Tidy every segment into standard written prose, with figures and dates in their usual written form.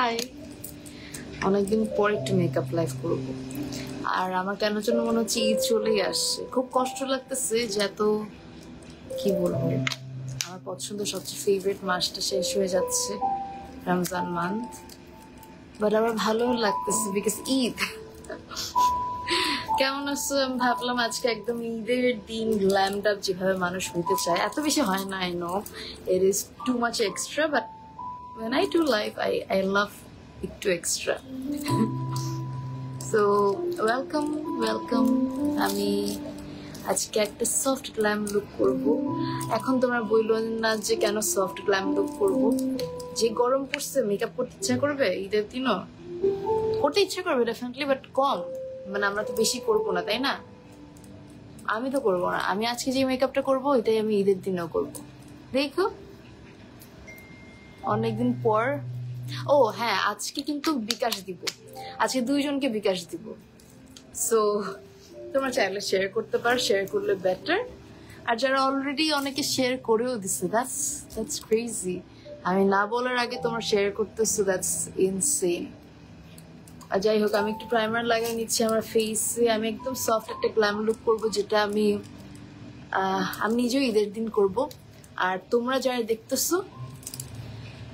High, অনেকদিন পর একটু মেকআপ লাইভ করব। আর আমার কেন যেন মনে হচ্ছে ঈদ চলেই আসছে। খুব কষ্ট লাগতেছে যে এত কি বলবো, আমার পছন্দ সবচেয়ে ফেভারিট মাসটা শেষ হয়ে যাচ্ছে, রমজান মান্থ। বাট আমার ভালো লাগতেছে বিকজ ঈদ। কেমন আছো? আমি ভাবলাম আজকে একদম ঈদের দিন গ্ল্যামড আপ যেভাবে মানুষ হইতে চায়, এত বেশি হয় না। I know it is too much extra, but when I do live, I love it too extra. So welcome. আমি আজকে একটা সফট গ্ল্যাম লুক করব। এখন তোমরা বললো না যে কেন সফট গ্ল্যাম লুক করব? যে গরম পড়ছে মেকআপ করতে ইচ্ছা করবে ঈদের দিনও? করতে ইচ্ছা করবে ডেফিনেটলি, বাট কম। মানে আমরা তো বেশি করব না, তাই না? আমি তো করবো না। আমি আজকে যে মেকআপটা করবো এটাই আমি ঈদের দিনেও করব। দেখো অনেকদিন পর। ও হ্যাঁ, আজকে কিন্তু বিকাশ দিব, আজকে দুইজনকে বিকাশ দিব। সো তোমরা চাইলে শেয়ার করতে পারো, শেয়ার করলে বেটার। আর যারা অলরেডি অনেকে শেয়ার করেও দিচ্ছে, দ্যাটস ক্রেজি। আমি না বলার আগে তোমরা শেয়ার করতেছো, দ্যাটস ইনসেন। আর যাই হোক, আমি একটু প্রাইমার লাগিয়ে নিচ্ছি আমার ফেসে। আমি একদম সফট একটা গ্ল্যাম লুক করবো, যেটা আমি নিজেও ঈদের দিন করব। আর তোমরা যারা দেখতেছো,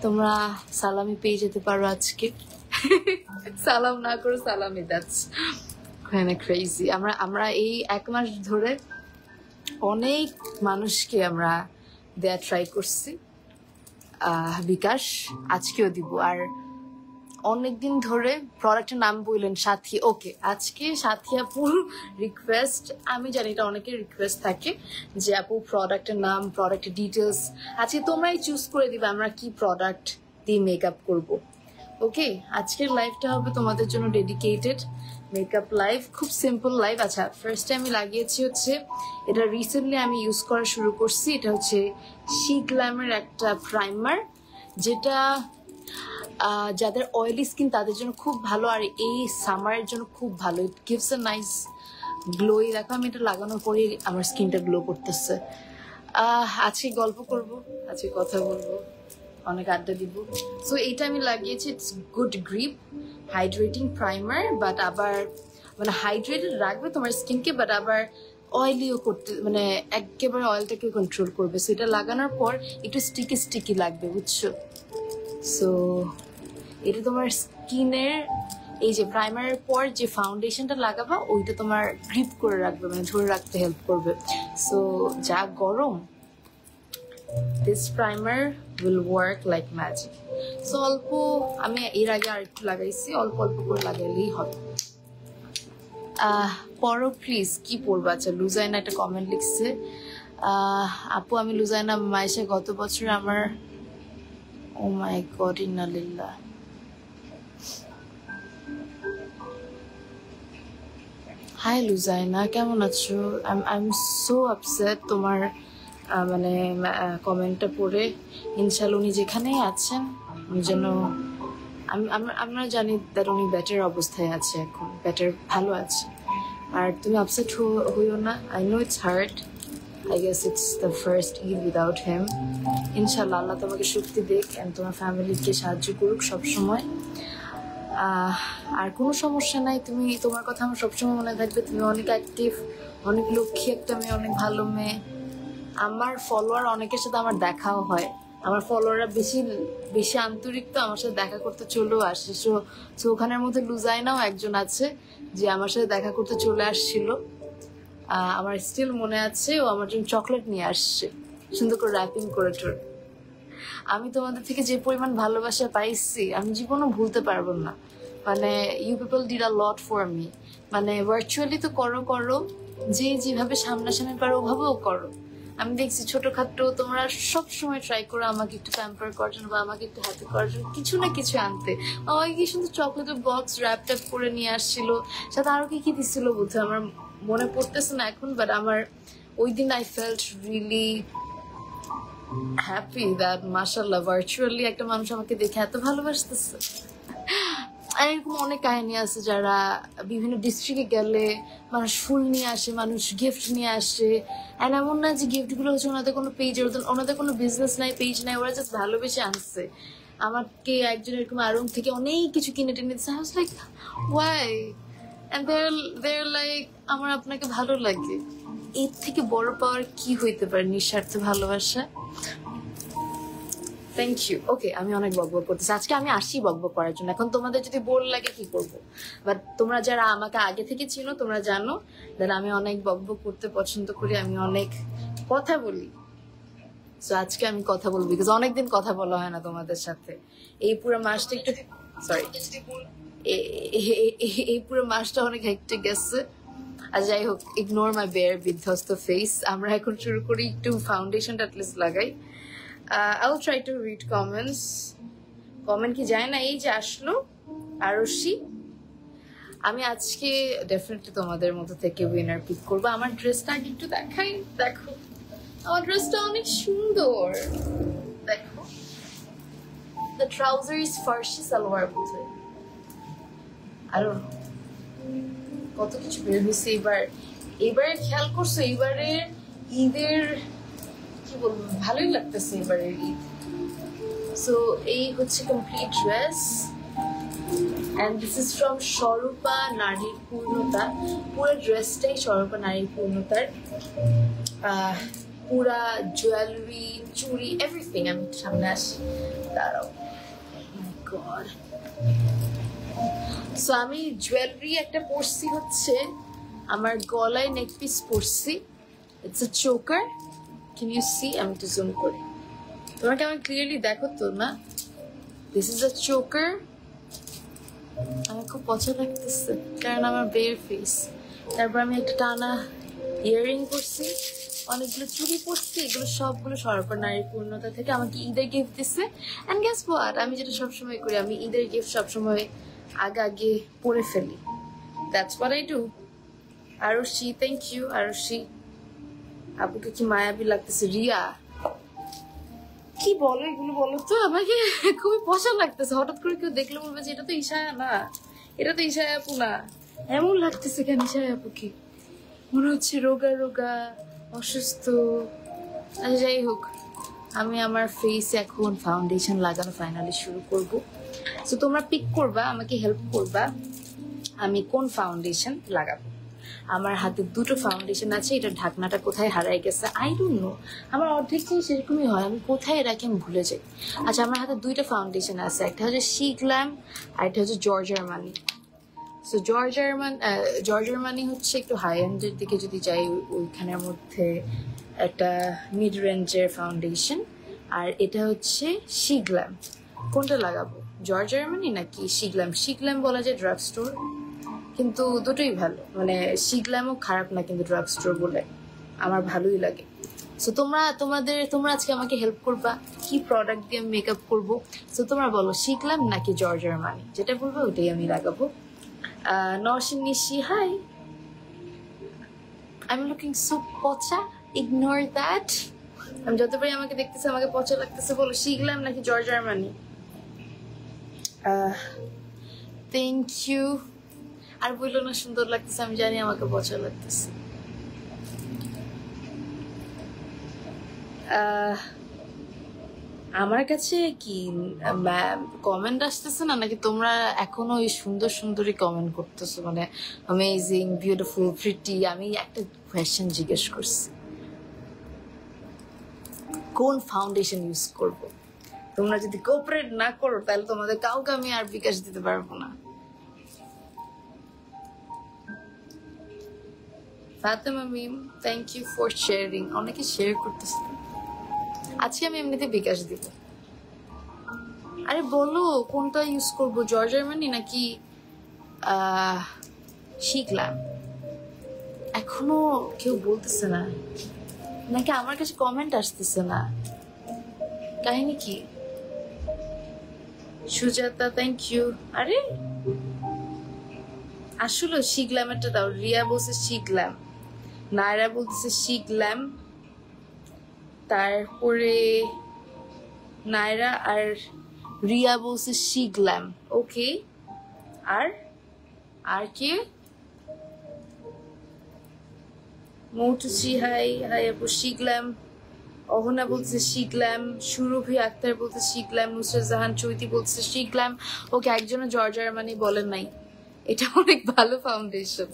তোমরা সালামি পেয়ে যেতে পারো আজকে। সালাম না করো সালামি, দ্যাটস kind of crazy. আমরা এই এক মাস ধরে অনেক মানুষকে আমরা দেয়া ট্রাই করছি বিকাশ, আজকেও দিব। আর অনেকদিন ধরে প্রোডাক্টের নাম বললেন সাথী। ওকে, আজকে সাথী আপুর রিকোয়েস্ট, আমি জানি এটা অনেকের রিকোয়েস্ট থাকে যে আপু প্রোডাক্টের নাম, প্রোডাক্টের ডিটেলস আজকে তোমরাই চুজ করে দিবে আমরা কি প্রোডাক্ট দিয়ে মেকআপ করব। ওকে, আজকের লাইভটা হবে তোমাদের জন্য ডেডিকেটেড মেকআপ লাইভ, খুব সিম্পল লাইভ। আচ্ছা, ফার্স্টে আমি লাগিয়েছি হচ্ছে, এটা রিসেন্টলি আমি ইউজ করা শুরু করছি, এটা হচ্ছে শি গ্ল্যামের একটা প্রাইমার, যেটা যাদের অয়েলি স্কিন তাদের জন্য খুব ভালো, আর এই সামারের জন্য খুব ভালো। It gives a nice glowy. দেখো আমি এটা লাগানোর পরে আমার স্কিনটা গ্লো করতেছে। আজকে গল্প করব, আজকে কথা বলবো, অনেক আড্ডা দিব। সো এইটা আমি লাগিয়েছি, it's good grip hydrating primer, but আবার মানে হাইড্রেটেড রাখবে তোমার স্কিনকে, বাট আবার অয়েলিও করতে, মানে একেবারে অয়েলটাকে কন্ট্রোল করবে। সো এটা লাগানোর পর একটু স্টিকি লাগবে, বুঝছো? সো এটা তোমার স্কিনের এই যে প্রাইমারের পর যে ফাউন্ডেশনটা লাগাবা ওইটা তোমার গ্রিপ করে রাখবে, মানে ধরে রাখতে হেল্প করবে। সো যা গরম, this primer will work like magic. So অল্প, আমি এর আগে আর একটু লাগাইছি, অল্প অল্প করে লাগাইলেই হবে। পরো প্লিজ, কি পরবো? আচ্ছা, লুজাইনা একটা কমেন্ট লিখছে, আপু আমি লুজাইনা মাইশা, গত বছর আমার ও মাই গড ইন্নালিল্লাহ। হাই লুজাইনা, কেমন আছো? আই এম সো আপসেট তোমার মানে কমেন্টটা পড়ে। ইনশাল্লাহ উনি যেখানেই আছেন উনি যেন, আমরা জানি দ্যাট উনি বেটার অবস্থায় আছে, এখন বেটার ভালো আছে। আর তুমি আপসেট হইও না, I know it's hard, I guess it's the first Eid without him. ইনশাল্লাহ আল্লাহ তোমাকে শক্তি দেখ and তোমার ফ্যামিলিকে সাহায্য করুক সবসময়। আর কোনো সমস্যা নাই, তুমি, তোমার কথা আমার সবসময় মনে থাকবে। তুমি অনেক অ্যাক্টিভ, অনেক লক্ষ্মী একটা মেয়ে, অনেক ভালো মেয়ে। আমার ফলোয়ার অনেকের সাথে আমার দেখাও হয়, আমার ফলোয়াররা বেশি আন্তরিক, তো আমার সাথে দেখা করতে চলেও আসে। সো ওখানের মধ্যে লুজাইনাও একজন আছে যে আমার সাথে দেখা করতে চলে আসছিল। আমার স্টিল মনে আছে, ও আমার জন্য চকলেট নিয়ে আসছে, সুন্দর করে র্যাপিং করে টোর। আমি তোমাদের থেকে যে পরিমাণ ভালোবাসা পাইছি আমি জীবনও ভুলতে পারবো না। মানে you people did a lot for me. মানে ভার্চুয়ালি তো করো, যে যেভাবে সামনাসামনি পারো ওভাবেও করো। আমি দেখছি ছোটখাটো তোমরা সব সময় ট্রাই করো আমাকে একটু প্যাম্পার করার জন্য বা আমাকে একটু হ্যাপি করার জন্য কিছু না কিছু আনতে। আমাকে কি সুন্দর চকলেটের বক্স র্যাপ ট্যাপ করে নিয়ে আসছিল, সাথে আরো কি দিছিল বোধহয়, আমার মনে পড়তেছে না এখন। বাট আমার ওই দিন I felt really happy that মাশাআল্লাহ ভার্চুয়ালি একটা মানুষ আমাকে দেখে এত ভালোবাসতেছে। আর এরকম অনেক কাহিনী আছে, যারা বিভিন্ন ডিস্ট্রিক্টে গেলে মানুষ ফুল নিয়ে আসে, মানুষ গিফট নিয়ে আসে। অ্যান্ড এমন না যে গিফটগুলো হচ্ছে ওনাদের কোনো পেজ, ওনাদের কোনো বিজনেস নাই, পেজ নাই, ওরা জাস্ট ভালোবেসে আনছে। আমাকে একজন এরকম আড়ং থেকে অনেক কিছু কিনে টেনে দিচ্ছে। I was like, why? And they're like, আমার আপনাকে ভালো লাগে। এর থেকে বড় পাওয়ার কি হইতে পারে নিঃস্বার্থ ভালোবাসা? Thank you. ওকে, আমি অনেক বকবক করতেছি আজকে, আমি আসি বকবক করার জন্য। এখন তোমাদের যদি বোর লাগে কি করব, বাট তোমরা যারা আমাকে আগে থেকে চিনো তোমরা জানো দেন আমি অনেক বকবক করতে পছন্দ করি, আমি অনেক কথা বলি। সো আজকে আমি কথা বলবো, বিকজ অনেকদিন কথা বলা হয় না তোমাদের সাথে। এই পুরো মাসটা একটু সরি এই পুরো মাসটা অনেক হেক্টিক গেছে। আর যাই হোক, ইগনোর মাই বেয়ার বিধ্বস্ত ফেস। আমরা এখন শুরু করি, একটু ফাউন্ডেশনটা অ্যাটলিস্ট লাগাই। I will try to read comments. Comment কি যায় না? এই যে আসলো আরশি। আমি আজকে ডেফিনেটলি তোমাদের মধ্যে থেকে উইনার পিক করবো। আমার ড্রেসটা আগে একটু দেখাই। দেখো আমার ড্রেসটা অনেক সুন্দর। দেখো, the trouser is ফার্সি সালোয়ার বোধ। I don't know, কত কিছু বের হয়েছে এবারে খেয়াল করছো? এবারে ঈদের কি বলবো, ভালোই লাগতেছে এবারের ঈদ। সো এই হচ্ছে complete dress, and this is from Swarupa নারীর পূর্ণতা। পুরো ড্রেসটাই স্বরূপা নারীর পূর্ণতার, পুরা জুয়েলারি, চুড়ি, এভরিথিং। আমি সামনে আসি, দাঁড়াও। My God. সো আমি জুয়েলারি একটা পরছি, হচ্ছে আমার গলায় নেক পিস পরছি। It's a choker. Can you see? আমি একটু জুম করি, তোমাকে আমি ক্লিয়ারলি দেখো তো না? This is a choker. আমার খুব পছন্দ লাগতেছে কারণ আমার বেয়ার ফেস। তারপর আমি একটা টানা ইয়াররিং করছি, অনেকগুলো চুড়ি পরছি। এগুলো সবগুলো স্বরূপা নারীর পূর্ণতা থেকে আমাকে ঈদের গিফট দিচ্ছে। অ্যান্ড গেস হোয়াট, আমি যেটা সবসময় করি, আমি ঈদের গিফট সবসময় আগে পরে ফেলি। That's what I do. Arshi, thank you Arshi. আপুকে কি মায়াবী লাগতেছে। রিয়া, কি বলো এগুলো? বলো তো আমাকে, খুবই পছন্দ লাগতেছে। হঠাৎ করে কেউ দেখলে বলবে যে এটা তো ইশায়া না, এটা তো ইশায়া আপু না। এমন লাগতেছে কেন ইশায়া আপুকে? মনে হচ্ছে রোগা রোগা, অসুস্থ। আচ্ছা যাই হোক, আমি আমার ফেসে এখন ফাউন্ডেশন লাগানো ফাইনালি শুরু করব। তো তোমরা পিক করবা, আমাকে হেল্প করবা আমি কোন ফাউন্ডেশন লাগাবো। আমার হাতে দুটো ফাউন্ডেশন আছে, এটা ঢাকনাটা কোথায় হারাই গেছে আই ডোন্ট নো। আমার অর্ধেক জিনিস এরকমই হয়, আমি কোথায় রাখি আমি ভুলে যাই। আচ্ছা, আমার হাতে দুইটা ফাউন্ডেশন আছে, একটা হচ্ছে শি গ্ল্যাম আর একটা হচ্ছে George Armani. So George Armani হচ্ছে একটু হাই এন্ডের দিকে যদি যাই, ওইখানের মধ্যে একটা মিড রেঞ্জের ফাউন্ডেশন। আর এটা হচ্ছে শি গ্ল্যাম। কোনটা লাগাবো, জর্জ আরমানি নাকি শি গ্ল্যাম? শি গ্ল্যাম বলা যায় ড্রাগ স্টোর, কিন্তু দুটোই ভালো। মানে শি গ্ল্যামও খারাপ না, কিন্তু ড্রাগ স্টোর বলে আমার ভালোই লাগে। সো তোমরা আজকে আমাকে হেল্প করবা কি প্রোডাক্ট দিয়ে আমি মেকআপ করবো। সো তোমরা বলো শি গ্ল্যাম নাকি জর্জ আরমানি, যেটা বলবো ওটাই আমি লাগাবো। Narsingh Nishi, hi. I am looking so পচা, ইগনোর দ্যাট। আমি যতবারই আমাকে দেখতেছে আমাকে পচা লাগতেছে। বলো শি গ্ল্যাম নাকি জর্জ আরমানি? Thank you. আর বললো না সুন্দর লাগতেছে, আমি জানি আমাকে পচা লাগতেছে। আমার কাছে কি কমেন্ট আসতেছে না, নাকি তোমরা এখনো ওই সুন্দর সুন্দরই কমেন্ট করতেছো? মানে অ্যামেজিং, বিউটিফুল, প্রিটি। আমি একটা কোয়েশ্চেন জিজ্ঞেস করছি, কোন ফাউন্ডেশন ইউজ করব? তোমরা যদি কোঅপারেট না করো তাহলে তোমাদের কাউকে আমি আর বিকাশ দিতে পারবো না। ফাতেমা মিম, থ্যাংক ইউ ফর শেয়ারিং। অনেকে শেয়ার করতেছে। আজকে আমি এমনিতে বিকাশ দিব। আরে বলো কোনটা ইউজ করবো, জর্জ আরমানি নাকি শি গ্ল্যাম? এখনো কেউ বলতেছে না, নাকি আমার কাছে কমেন্ট আসতেছে না? কাহিনী কি? Sujata, thank you. আরে আসলে শি গ্ল্যামেরটা দাও। রিয়া বলছে শি গ্ল্যাম, নায়রা বলতেছে শি গ্ল্যাম, তারপরে নায়রা আর রিয়া বলছে শি গ্ল্যাম। ওকে, আর কে? মৌটুসি, হাই হাই আপু। শি গ্ল্যাম অহনা বলছে শিখলাম, সুরভি আক্তার বলছে শিখলাম, নুসরাত জাহান চৈতি বলছে শিখলাম। ওকে, একজনের জর্জ আরমানি বলেন নাই, এটা অনেক ভালো ফাউন্ডেশন।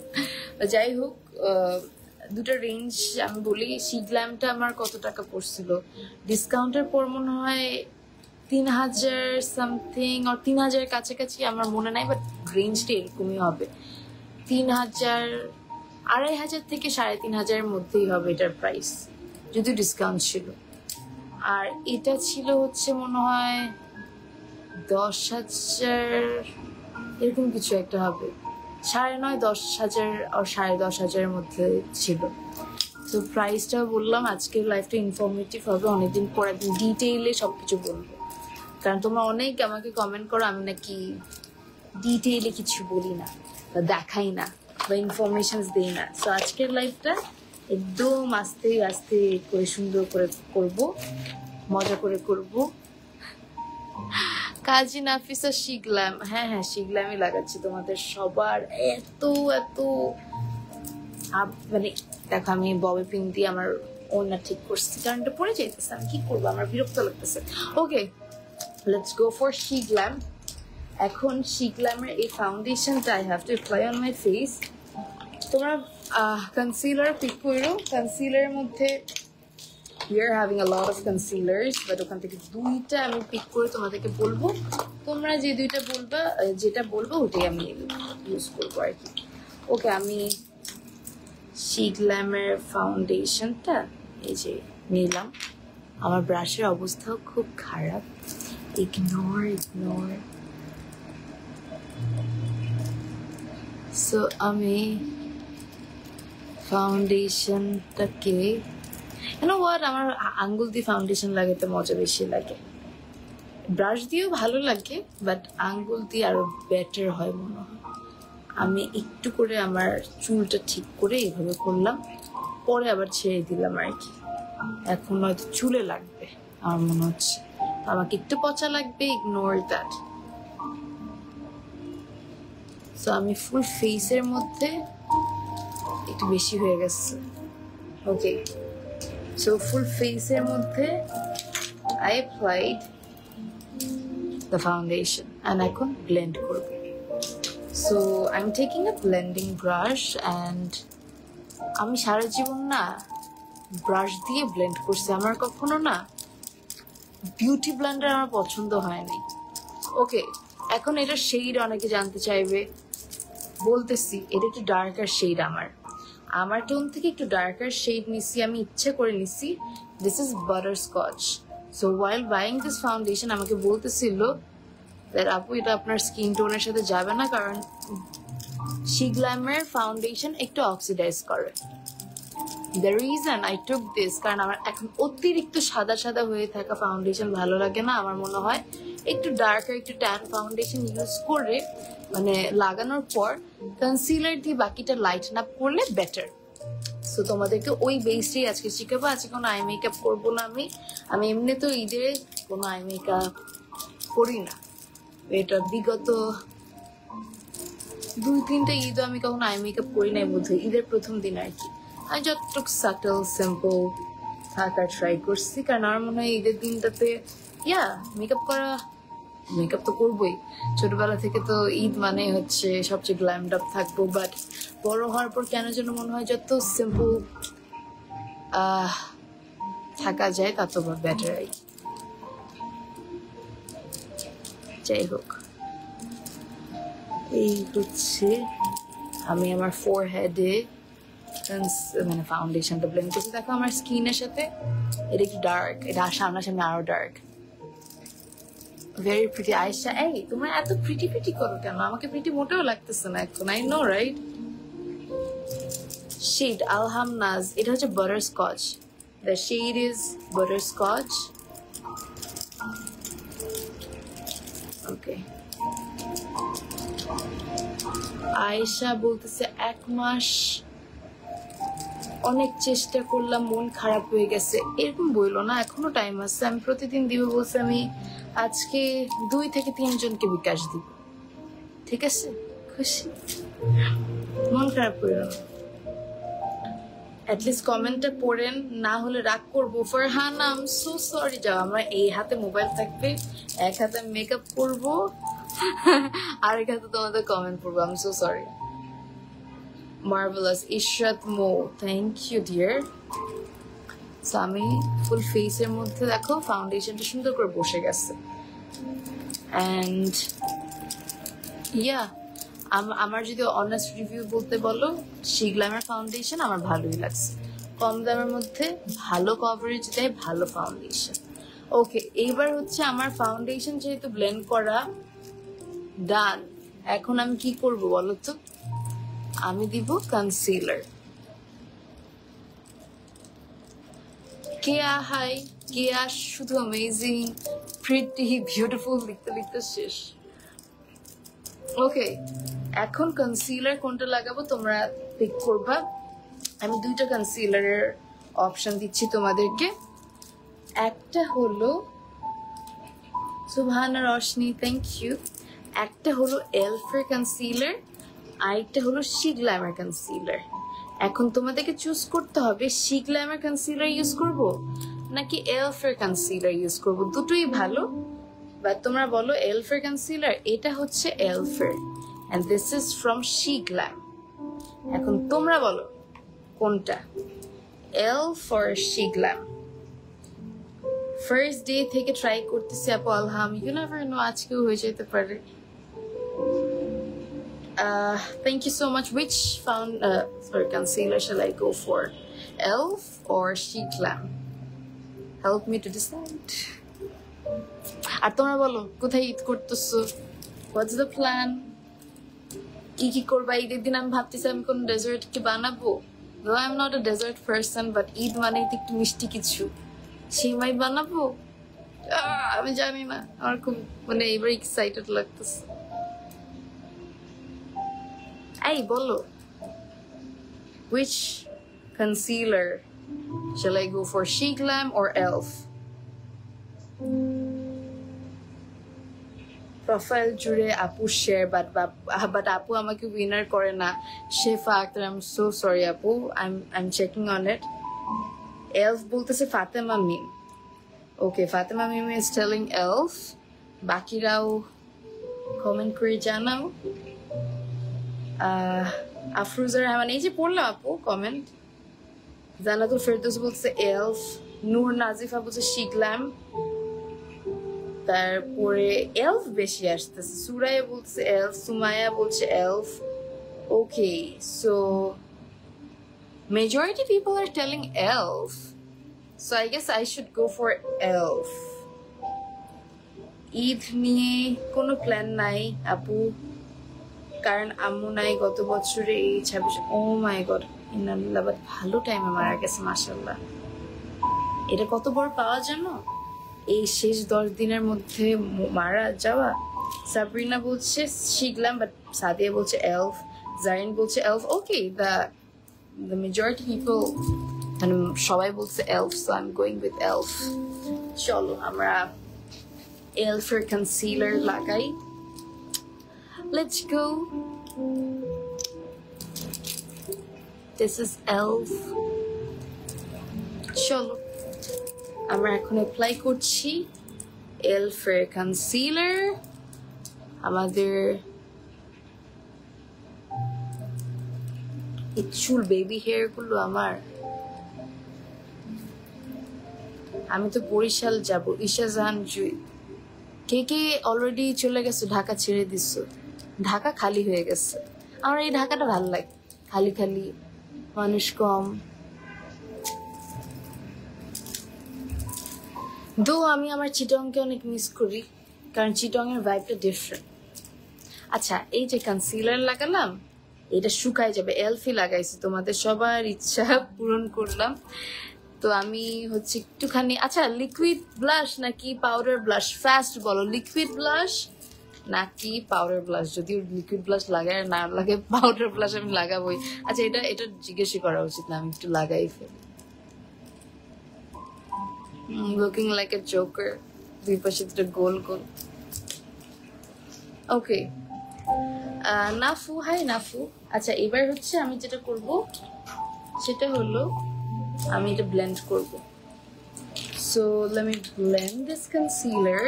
যাই হোক, দুটো রেঞ্জ আমি বলি। শিখলামটা আমার কত টাকা পড়ছিল, ডিসকাউন্টের পর মনে হয় 3000 সামথিং, আর 3000 কাছাকাছি, আমার মনে নাই, বাট রেঞ্জটা এরকমই হবে। 3000, 2500 থেকে 3500 মধ্যেই হবে এটার প্রাইস, যদি ডিসকাউন্ট ছিল। আর এটা ছিল হচ্ছে মনে হয় 10,000, এরকম কিছু একটা হবে, 9.5, 10,000 আর 10,500 মধ্যে ছিল। তো প্রাইসটা বললাম। আজকের লাইফটা ইনফরমেটিভ হবে, অনেকদিন পর একদিন ডিটেইলে সবকিছু বলবো, কারণ তোমরা অনেক আমাকে কমেন্ট করো আমি নাকি ডিটেইলে কিছু বলি না বা দেখাই না বা ইনফরমেশন দিই না। তো আজকের লাইফটা একদম আস্তে আস্তে করে সুন্দর করে করব, মজা করে করব। কাজী নাফিসা শিখলাম, হ্যাঁ হ্যাঁ শিখলামই লাগাচ্ছি তোমাদের সবার। এত এত মানে দেখো, আমি ববে পিন দিয়ে আমার ওড়না ঠিক করছি, কারণ এটা পরে যাইতেছে, আমি কি করবো, আমার বিরক্ত লাগতেছে। ওকে, লেটস গো ফর শিখলাম। এখন শিখলামের এই ফাউন্ডেশনটা I have to apply on my face. তোমরা কনসিলার পিক করো, কনসিলারের মধ্যে we are having a lot of concealers, but ওখান থেকে দুইটা আমি পিক করে তোমাদেরকে বলবো, তোমরা যে দুইটা বলবা, যেটা বলবো ওটাই আমি ইউজ করবো আর কি। ওকে, আমি শিখলামের ফাউন্ডেশনটা এই যে নিলাম। আমার ব্রাশের অবস্থাও খুব খারাপ, ইগনোর। সো আমি ফাউন্ডেশনটাকে, আমার আঙ্গুল দিয়ে ফাউন্ডেশন লাগাতে মজা বেশি লাগে, ব্রাশ দিয়েও ভালো লাগে, বাট আঙ্গুল দিয়ে আরো বেটার হয় মনে হয়। আমি একটু করে আমার চুলটা ঠিক করে এভাবে করলাম, পরে আবার ছেড়ে দিলাম আর কি। এখন হয়তো চুলে লাগবে আমার মনে হচ্ছে, আমাকে একটু পচা লাগবে, ইগনোর দ্যাট। সো আমি ফুল ফেসের মধ্যে একটু বেশি হয়ে গেছে। ওকে, সো ফুল ফেসের মধ্যে I applied the foundation and এখন blend করব। So I'm taking a blending brush and আমি সারা জীবন না ব্রাশ দিয়ে ব্লেন্ড করছি, আমার কখনো না বিউটি ব্লেন্ডার আমার পছন্দ হয়নি। ওকে, এখন এটা শেড অনেকে জানতে চাইবে, বলতেছি এটা একটু ডার্কার শেড। আমার টোন থেকে একটু ডার্কার শেড নিছি, আমি ইচ্ছে করে নিছি। This is butterscotch. So while buying this foundation আমাকে বলতেছিল দ্যাট আপু এটা আপনার স্কিন টোনের সাথে যাবে না, কারণ শিখলামের ফাউন্ডেশন একটু অক্সিডাইজ করে। The reason I took this, কারণ আমার এখন অতিরিক্ত সাদা সাদা হয়ে থাকা ফাউন্ডেশন ভালো লাগে না। আমার মনে হয় একটু ডার্কার, একটু ট্যান ফাউন্ডেশন ইউজ করে মানে লাগানোর পর কনসিলার দিয়ে বাকিটা লাইটেন আপ করলে বেটার। সো তোমাদেরকে ওই বেসটাই আজকে শিখাবো। আজকে কোনো আই মেকআপ করবো না আমি এমনি তো ঈদে কোনো আই মেকআপ করি না, এটা বিগত 2-3টা ঈদও আমি কখনো আই মেকআপ করি নাই, বোধহয় ঈদের প্রথম দিন আর কি। আমি যতটুকু সাটল সিম্পল থাকার ট্রাই করছি, কারণ আমার মনে হয় ঈদের দিনটাতে মেকআপ তো করবোই। ছোটবেলা থেকে তো ঈদ মানে হচ্ছে সবচেয়ে গ্ল্যামড আপ থাকবো, বাট বড় হওয়ার পর কেন যেন মনে হয় যত সিম্পল থাকা যায় তত বেটার। যাই হোক, এই হচ্ছে আমি আমার ফোরহেডে মানে ফাউন্ডেশনটা ব্লেন্ড করছি। দেখো আমার স্কিনের সাথে এটা একটু ডার্ক, এটা সামনাসামনি আরো ডার্ক, ভেরি প্রিটি। আয়েশা, এই তোমরা এত প্রিটি করো কেন? আমাকে প্রিটি মোটেও লাগতেছে না এখন, আই নো রাইট। শেড আলহামনাজ, এটা হচ্ছে butterscotch, the shade is butterscotch. Okay, Ayesha বলতেছে 1 মাস অনেক চেষ্টা করলাম, মন খারাপ হয়ে গেছে। এরকম বইলো না, এখনো টাইম আছে, আমি প্রতিদিন দিব বলছে। আমি আজকে 2 থেকে 3 জনকে বিকাশ দিব, ঠিক আছে? খুশি, মন খারাপ করো না। অ্যাটলিস্ট কমেন্টটা পড়েন, না হলে রাগ করবো। Farhan I am so sorry. যাও, আমরা এই হাতে মোবাইল থাকবে, এক হাতে মেকআপ করবো, আরেক হাতে তোমাদের কমেন্ট পড়বো। I am so sorry. Marvellous Ishrat Mo, thank you dear. So আমি ফুল ফেসের মধ্যে দেখো ফাউন্ডেশনটা সুন্দর করে বসে গেছে। অ্যান্ড ইয়া, আমার যদি অনেস্ট রিভিউ বলতে বলো, শি গ্ল্যামার ফাউন্ডেশন আমার ভালোই লাগছে। কম দামের মধ্যে ভালো কভারেজ দেয়, ভালো ফাউন্ডেশন। ওকে, এইবার হচ্ছে আমার ফাউন্ডেশন যেহেতু ব্লেন্ড করা ডান, এখন আমি কি করব বলো তো? আমি দিব কনসিলার। কেয়া হাই, কেয়া শুধু অ্যামেজিং, প্রিটি, বিউটিফুল লিখতে লিখতে শেষ। ওকে, এখন কনসিলার কোনটা লাগাবো তোমরা পিক করবা। আমি দুইটা কনসিলারের অপশন দিচ্ছি তোমাদেরকে। একটা হলো সুবহানা রশনি, থ্যাংক ইউ। একটা হলো এলফের কনসিলার, আরেকটা হলো শি গ্ল্যামার কনসিলার। এখন তোমাদেরকে চুজ করতে হবে শি গ্ল্যামার কনসিলার ইউজ করব নাকি এলফের কনসিলার ইউজ করব। দুটোই ভালো, বাট তোমরা বলো এলফের কনসিলার, এটা হচ্ছে এলফের and this is from She Glam। এখন তোমরা বলো কোনটা, elf or She Glam? First day থেকে ট্রাই করতেছি আপু, আলহাম, ইউ নেভার নো, আজকেও হয়ে যেতে পারে। Thank you so much. Which concealer shall I go for? Elf or She Glam? Help me to decide. আর তোমরা বলো কোথায় ঈদ করতেছো, হোয়াটস দ্য প্ল্যান, কি কি করবা ঈদের দিন? আমি ভাবতেছি আমি কোন ডেজার্ট কি বানাবো। Though I'm not a dessert person, but Eid মানেই তো একটু মিষ্টি কিছু, সিমাই বানাবো। আমি জানি না, আমার খুব মানে এবার এক্সাইটেড লাগতেছে। এই বলো, which concealer shall I go for, She Glam or Elf? Profile জুড়ে আপু শেয়ার, বাট আপু আমাকে উইনার করে না। Shefa Akter, I am so sorry আপু, I am checking on it. Elf বলতেছে Fatema Mim. Okay, Fatema Mim is telling Elf. বাকিরাও কমেন্ট করে জানাও। আফরুজা রহমান, এই যে পড়লাম আপু কমেন্ট। জানাতুল ফেরদৌস বলছে এলফ, নূর নাজিফা বলছে শি গ্ল্যাম, তারপরে এলফ বেশি আসতেছে। সুরাইয়া বলছে এলফ, সুমাইয়া বলছে elf. Okay, so majority people are telling elf, so I guess I should go for elf. Eid নিয়ে কোনো প্ল্যান নাই আপু, কারণ আম্মু নাই গত বছরে এই 26। ও মাই গড, ইন্নালিল্লাহ, বাট ভালো টাইমে মারা গেছে মাশাআল্লাহ। এটা কত বড় পাওয়া জানো, এই শেষ 10 দিনের মধ্যে মারা যাওয়া। সাবরিনা বলছে শি গ্ল্যাম, বাট সাদিয়া বলছে এলফ, জারিন বলছে elf. Okay, the majority people মানে সবাই বলছে elf, so I'm going with elf. চলো আমরা এলফের কনসিলার লাগাই। Let's go. This is elf. চলো আমরা এখন অ্যাপ্লাই করছি এলফের কনসিলার। আমাদের এই চুল বেবি হেয়ার গুলো আমার, আমি তো বরিশাল যাব। ঈশা জাহান জুই, কে কে অলরেডি চলে গেছো, ঢাকা ছেড়ে দিছো, ঢাকা খালি হয়ে গেছে। আমার এই ঢাকাটা ভালো লাগে, খালি খালি, মানুষ কম। দো আমি আমার চিটংকে অনেক মিস করি, কারণ চিটং এর ভাইবটা ডিফারেন্ট। আচ্ছা, এই যে কনসিলার লাগালাম, এটা শুকায় যাবে। এলফি লাগাইছি, তোমাদের সবার ইচ্ছা পূরণ করলাম। তো আমি হচ্ছে একটুখানি, আচ্ছা লিকুইড ব্লাশ নাকি পাউডার ব্লাশ, ফাস্ট বলো, লিকুইড ব্লাশ নাকি পাউডার ব্লাশ? যদিও লিকুইড ব্লাশ লাগায় না লাগে, পাউডার ব্লাশ আমি লাগাবোই। আচ্ছা, এটা জিজ্ঞেসই করা উচিত না, আমি একটু লাগাই ফেলি। লুকিং লাইক এ জোকার, দুই পাশে দুটো গোল গোল। ওকে, নাফু, হাই নাফু। আচ্ছা, এবার হচ্ছে আমি যেটা করব সেটা হলো আমি এটা ব্লেন্ড করব। So let me blend this concealer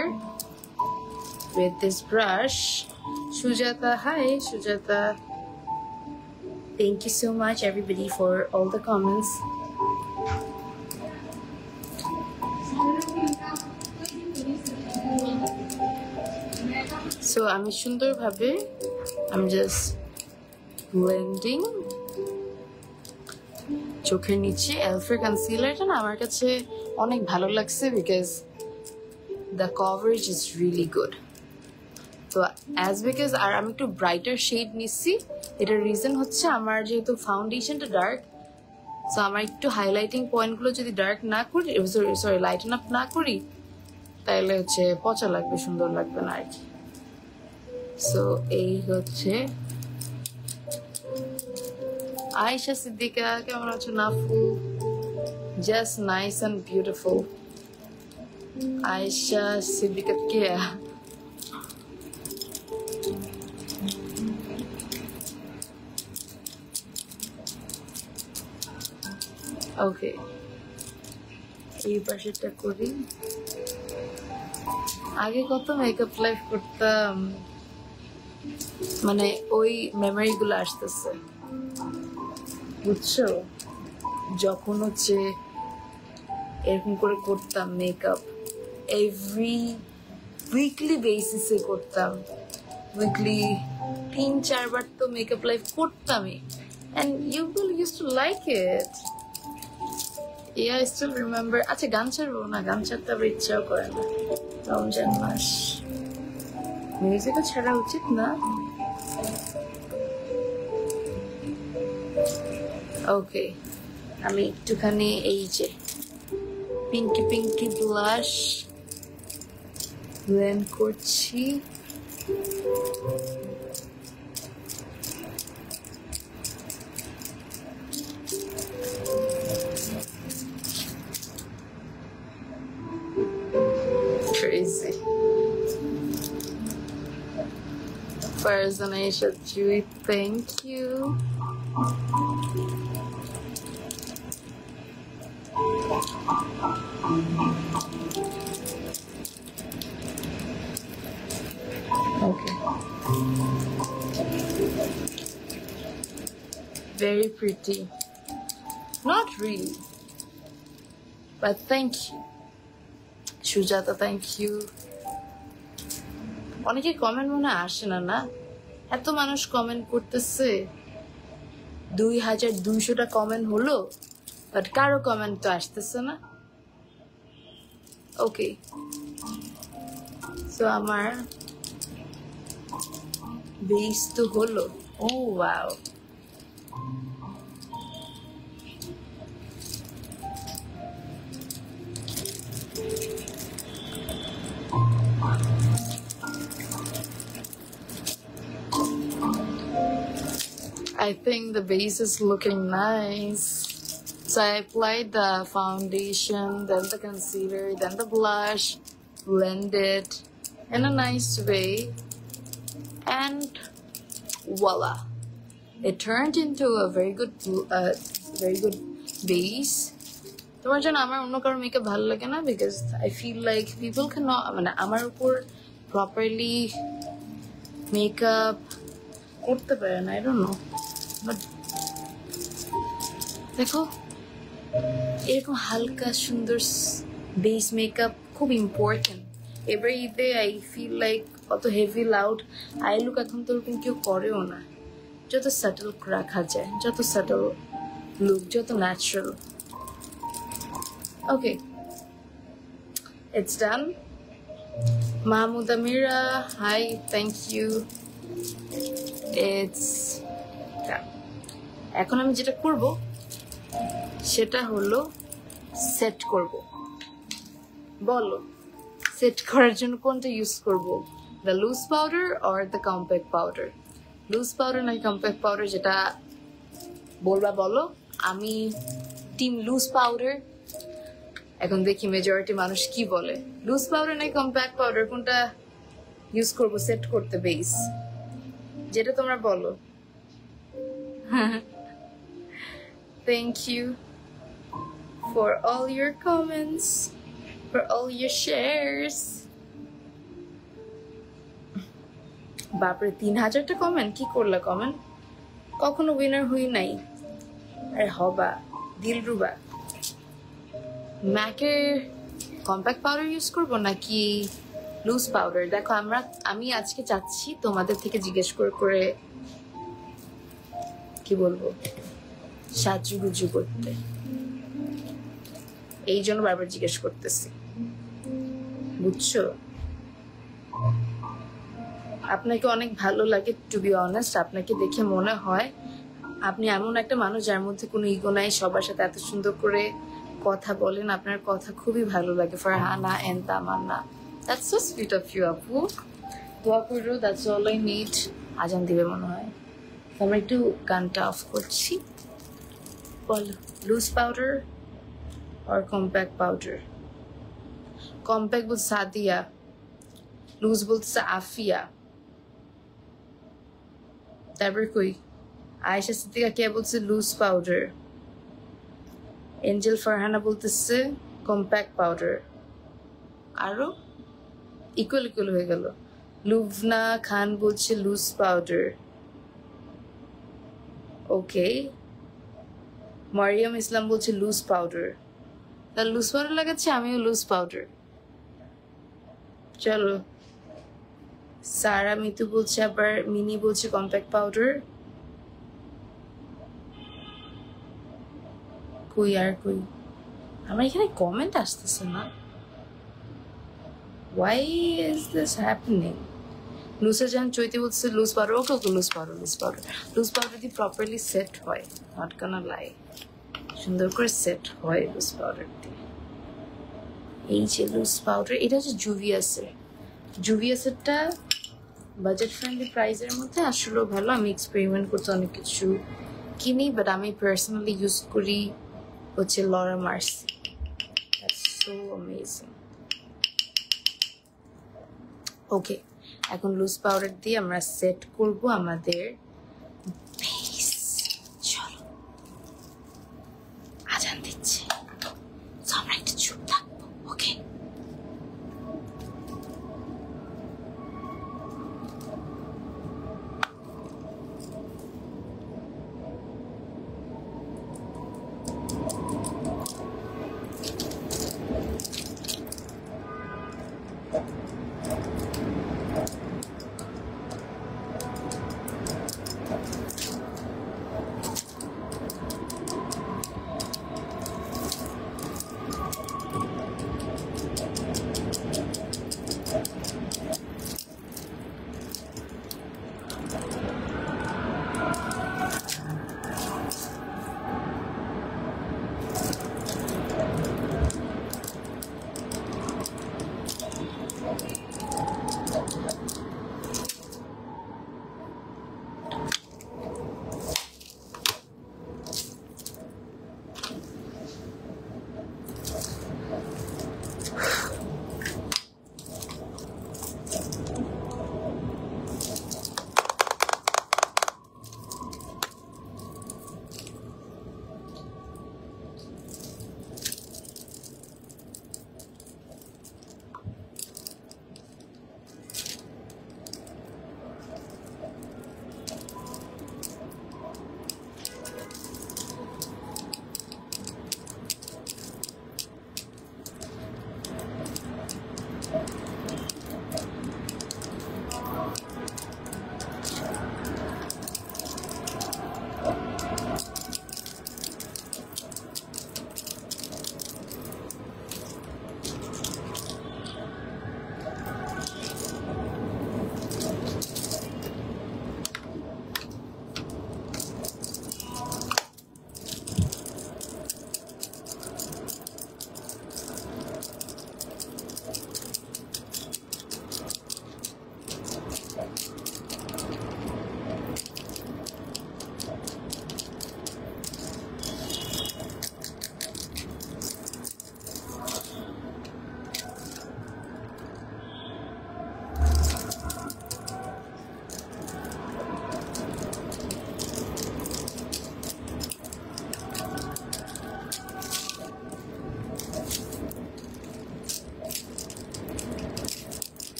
with this brush. Sujata, hi Sujata. Thank you so much everybody for all the comments. So আমি সুন্দরভাবে I'm just blending চোখের নিচে। এলফের কনসিলারটা না আমার কাছে অনেক ভালো লাগছে because the coverage is really good. তো বিকজ আর আমি একটু ব্রাইটার শেড নিচ্ছি, এটার রিজন হচ্ছে আমার যেহেতু ফাউন্ডেশনটা ডার্ক, সো আমার একটু হাইলাইটিং পয়েন্টগুলো যদি ডার্ক না করি, সরি লাইটেন আপ না করি, তাহলে হচ্ছে পচা লাগবে, সুন্দর লাগবে না আর কি। সো এই হচ্ছে আয়েশা সিদ্দিকা, কেমন আছো? Nafu, just nice and beautiful. Ayesha Siddika কে? ওকে, এই পাশেরটা করি। আগে কত মেকআপ লাইফ করতাম, মানে ওই মেমোরি গুলো আসতেছে, বুঝছো? যখন হচ্ছে এরকম করে করতাম মেকআপ, এভরি উইকলি বেসিসে করতাম, উইকলি 3-4 বার তো মেকআপ লাইফ করতামই, and you will used to like it. Yeah, I still remember. আচ্ছা গান ছাড়বো না, গান ছাড়তে আবার ইচ্ছাও করে না, রমজান মাস, মিউজিকও ছাড়া উচিত না। ওকে, আমি একটুখানি এই যে পিঙ্কি পিঙ্কি ব্লাশ ব্লেন্ড করছি। Crazy. Farzan Aisha Jui, thank you. Okay. Very pretty. Not really. But thank you. Shujata, thank you. অনেকে কমেন্ট মনে আসে না, না এত মানুষ কমেন্ট করতেছে, 2200টা কমেন্ট হলো, বাট কারো কমেন্ট তো আসতেছে না। ওকে, সো আমার বেস তো হলো। ও wow, I think the base is looking nice. So I applied the foundation, then the concealer, then the blush, blend it in a nice way, and voila! It turned into a very good base. তোমার জন্য আমার অন্য কারো makeup ভালো লাগে না, because I feel like people cannot, মানে আমার উপর properly makeup করতে পারে না, I don't know. But দেখো এরকম হালকা সুন্দর বেস মেকআপ খুব ইম্পর্টেন্ট। এবার ঈদে আই ফিল লাইক অত হেভি লাউড আই লুক এখন তো ওরকম কেউ করেও না, যত সাটল রাখা যায়, যত সাটল লুক, যত natural. Okay, it's done. Mahmud Amira, hi, thank you. It's done. এখন আমি যেটা করব সেটা হলো সেট করব। বলো সেট করার জন্য কোনটা ইউজ করব, the loose powder or the compact powder? Loose powder নাকি কম্প্যাক্ট পাউডার, যেটা বলবা বলো। আমি টিম লুজ পাউডার। এখন দেখি মেজরিটি মানুষ কি বলে, লুজ পাউডার নাকি কম্প্যাক্ট পাউডার, কোনটা ইউজ করব সেট করতে বেস, যেটা তোমরা বলো। Thank you for all your comments, for all your shares. বাপরে 3000টা কমেন্ট, কি করলা কমেন্ট? কখনো উইনার হই নাই, আরে হবা দিলরুবা। ম্যাকের কম্প্যাক্ট পাউডার ইউজ করবো নাকি লুজ পাউডার? দেখো আমি আজকে চাচ্ছি তোমাদের থেকে জিজ্ঞেস করে কি বলবো সাজুগুজু করতে, এই জন্য বারবার জিজ্ঞেস করতেছি, বুঝছো? আপনাকে অনেক ভালো লাগে, টু বি অনেস্ট। আপনাকে দেখে মনে হয় আপনি এমন একটা মানুষ যার মধ্যে কোনো ইগো নাই, সবার সাথে এত সুন্দর করে কথা বলেন, আপনার কথা খুবই ভালো লাগে। Farhana and Tamanna, that's so sweet of you আপু। দোয়া করো, দ্যাটস অল আই নিড। আজান দিবে মনে হয়, আমরা একটু গানটা অফ করছি। বলো, লুজ পাউডার আর কম্প্যাক্ট পাউডার? কম্প্যাক্ট বলছে সাদিয়া, লুজ বলছে আফিয়া। তারপর কই আয়েশা সিদ্দিকা কে বলছে লুজ পাউডার, এঞ্জেল ফারহানা বলতেছে কম্প্যাক্ট পাউডার। আরো ইকুয়াল হয়ে গেল। লুবনা খান বলছে লুজ পাউডার। ওকে, মারিয়াম ইসলাম বলছে লুজ পাউডার। তার লুজ পাউডার লাগাচ্ছে, আমিও লুজ পাউডার। চলো, সারা মিতু বলছে, আবার মিনি বলছে কম্প্যাক্ট পাউডার। কই আর কই, আমার এখানে কমেন্ট আসতেছে না, why is this happening? লুসা জান চৈতি বলছে লুজ পাউডার। ওকে লুজ পাউডার দিয়ে প্রপারলি সেট হয়, নট গনা লাই, সুন্দর করে সেট হয় লুজ পাউডার দিয়ে। এই যে লুজ পাউডার, এটা হচ্ছে জুভিয়াসেরটা বাজেট ফ্রেন্ডলি প্রাইসের মধ্যে আসলেও ভালো। আমি এক্সপেরিমেন্ট করতে অনেক কিছু কিনি, বাট আমি পার্সোনালি ইউজ করি হচ্ছে Laura Mercier. That's so amazing. Okay, এখন লুজ পাউডার দিয়ে আমরা সেট করব আমাদের ফেস। চলো, আজান দিচ্ছে, আমরা একটু চুপ থাকবো। ওকে,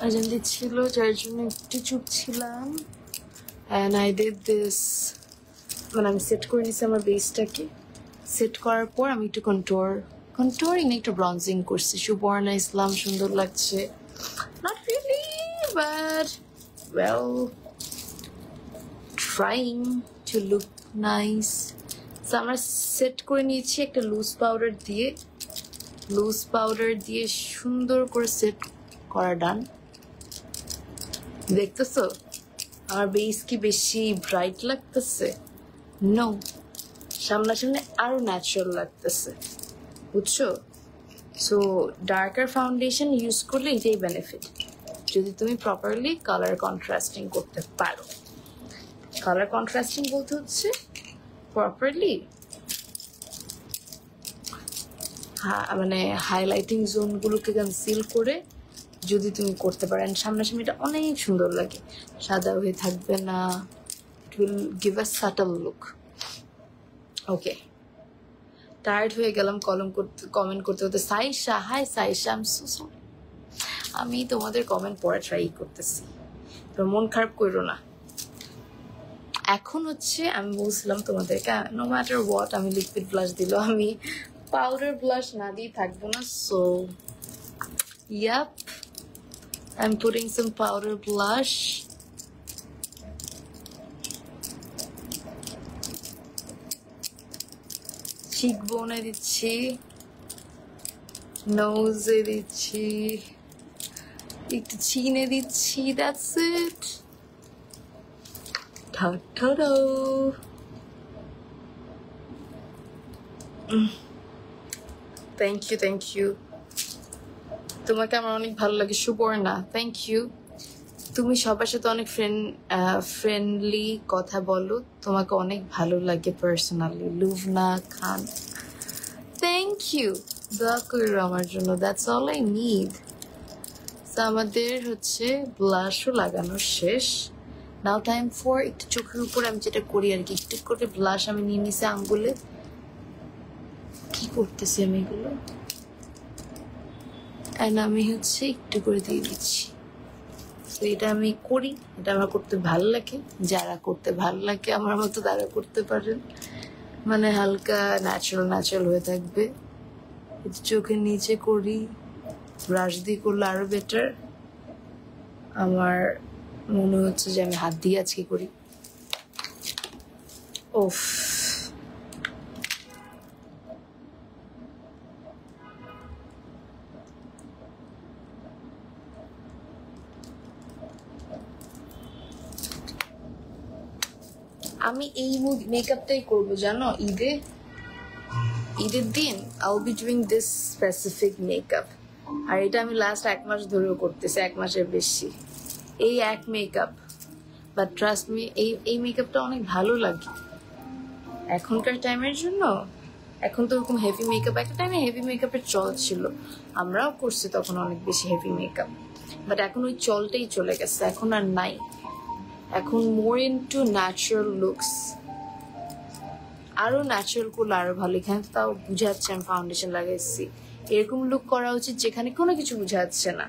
আর্জেন্টি ছিল যার জন্য একটু চুপ ছিলাম অ্যান্ড আই ডিড দিস মানে আমি সেট করে নিয়েছি আমার বেসটাকে সেট করার পর আমি একটু কন্ট্রোরিং একটু ব্রঞ্জিং করছি সুবর্ণা ইসলাম সুন্দর লাগছে not really but well trying to look nice so আমরা সেট করে নিয়েছি একটা লুজ পাউডার দিয়ে সুন্দর করে সেট করা ডান দেখতেছো আমার বেস কি বেশি ব্রাইট লাগতেছে নো সামনাসামনি আরো ন্যাচারাল লাগতেছে বুঝছো সো ডার্কার ফাউন্ডেশন ইউজ করলে এটাই বেনিফিট যদি তুমি প্রপারলি কালার কন্ট্রাস্টিং করতে পারো কালার কন্ট্রাস্টিং বলতে হচ্ছে প্রপারলি মানে হাইলাইটিং জোনগুলোকে কনসিল করে যদি তুমি করতে পারো সামনাসামনি এটা অনেক সুন্দর লাগে সাদা হয়ে থাকবে না it will give a subtle look okay tired হয়ে গেলাম কমেন্ট করতে Saisha hi Saisha I am so sorry আমি তোমাদের কমেন্ট পড়া ট্রাই করতেছি তোমরা মন খারাপ করো না এখন হচ্ছে আমি বলছিলাম তোমাদেরকে নো ম্যাটার হোয়াট আমি লিকুইড ব্লাশ দিল আমি পাউডার ব্লাশ না দিয়ে থাকবো না so yep I'm putting some powder blush cheekbone দিচ্ছি nose দিচ্ছি একটু চিনে দিচ্ছি that's it ta-ta-da thank you তোমাকে আমার অনেক ভালো লাগে সুবর্ণা থ্যাংক ইউ তুমি সবার সাথে অনেক ফ্রেন্ডলি কথা বলো তোমাকে অনেক ভালো লাগে পার্সোনালি লুভনা খান থ্যাংক ইউ দোয়া করো আমার জন্য দ্যাটস অল আই নিড আমাদের হচ্ছে ব্লাশও লাগানো শেষ নাও টাইম ফর একটু চোখের উপর আমি যেটা করি আর কি একটু করে ব্লাশ আমি নিয়ে নিছি আঙ্গুলে কি করতেছি আমি এগুলো and আমি হচ্ছে একটু করে দিয়ে দিচ্ছি তো এটা আমি করি এটা আমার করতে ভালো লাগে যারা করতে ভালো লাগে আমার মতো তারা করতে পারেন মানে হালকা ন্যাচারাল হয়ে থাকবে একটু চোখের নিচে করি ব্রাশ দিয়ে করলে আরো বেটার আমার মনে হচ্ছে যে আমি হাত দিয়ে আজকে করি ওফ আমি এই মেকআপটাই করবো জানো ঈদের দিন I will be doing this specific makeup আর এটা আমি লাস্ট 1 মাস ধরেও করতেছি 1 মাসের বেশি এই এক মেকআপ বাট ট্রাস্ট মি এই মেকআপটা অনেক ভালো লাগে এখনকার টাইমের জন্য এখন তো ওরকম হেভি মেকআপ একটা টাইমে হেভি মেকআপের চল ছিল আমরাও করছি তখন অনেক বেশি হেভি মেকআপ বাট এখন ওই চলটাই চলে গেছে এখন আর নাই এখন মোর ইনটু ন্যাচারাল লুকস আরো ন্যাচারাল করলে আরো ভালো এখানে তাও বুঝা যাচ্ছে আমি ফাউন্ডেশন লাগাইছি এরকম লুক করা উচিত যেখানে কোনো কিছু বুঝা যাচ্ছে না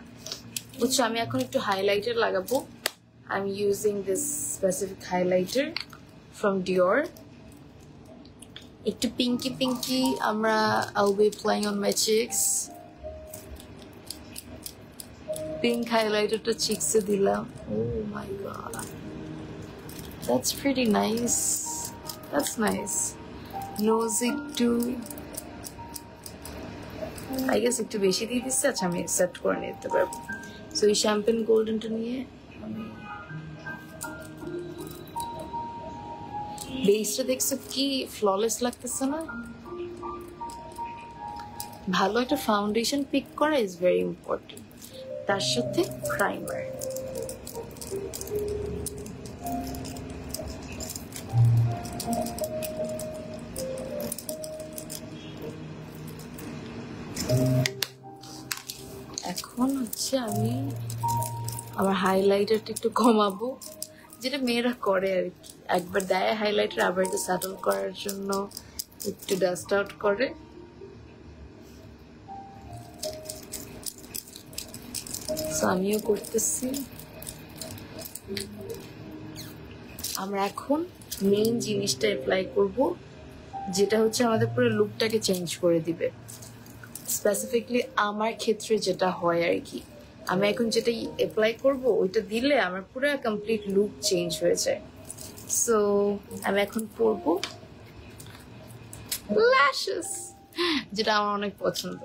বুঝছো আমি এখন একটু হাইলাইটার লাগাবো I am using this specific highlighter from Dior একটু পিঙ্কি আমরা I will be applying on my cheeks pink হাইলাইটারটা চিকসে দিলাম oh my god that's pretty nice that's nice nose একটু I guess একটু বেশি দিয়ে দিচ্ছি আচ্ছা আমি সেট করে নিতে পারবো সো এই শ্যাম্পেন গোল্ডেনটা নিয়ে আমি বেসটা দেখছো কি ফ্ললেস লাগতেছে না ভালো একটা ফাউন্ডেশন পিক করা ইজ ভেরি ইম্পর্টেন্ট তার সাথে প্রাইমার এখন হচ্ছে আমি আমার হাইলাইটারটা একটু কমাবো যেটা মেয়েরা করে আর কি একবার দেয় হাইলাইটার আবার একটু স্যাটল করার জন্য একটু ডাস্ট আউট করে সো আমিও করতেছি। আমরা এখন মেইন জিনিসটা অ্যাপ্লাই করব, যেটা হচ্ছে আমাদের পুরো লুকটাকে চেঞ্জ করে দিবে। স্পেসিফিকলি আমার ক্ষেত্রে যেটা হয় আর কি, আমি এখন যেটা অ্যাপ্লাই করব ওইটা দিলে আমার পুরো কমপ্লিট লুক চেঞ্জ হয়ে যায়। সো আমি এখন পরবো ল্যাশেস, যেটা আমার অনেক পছন্দ।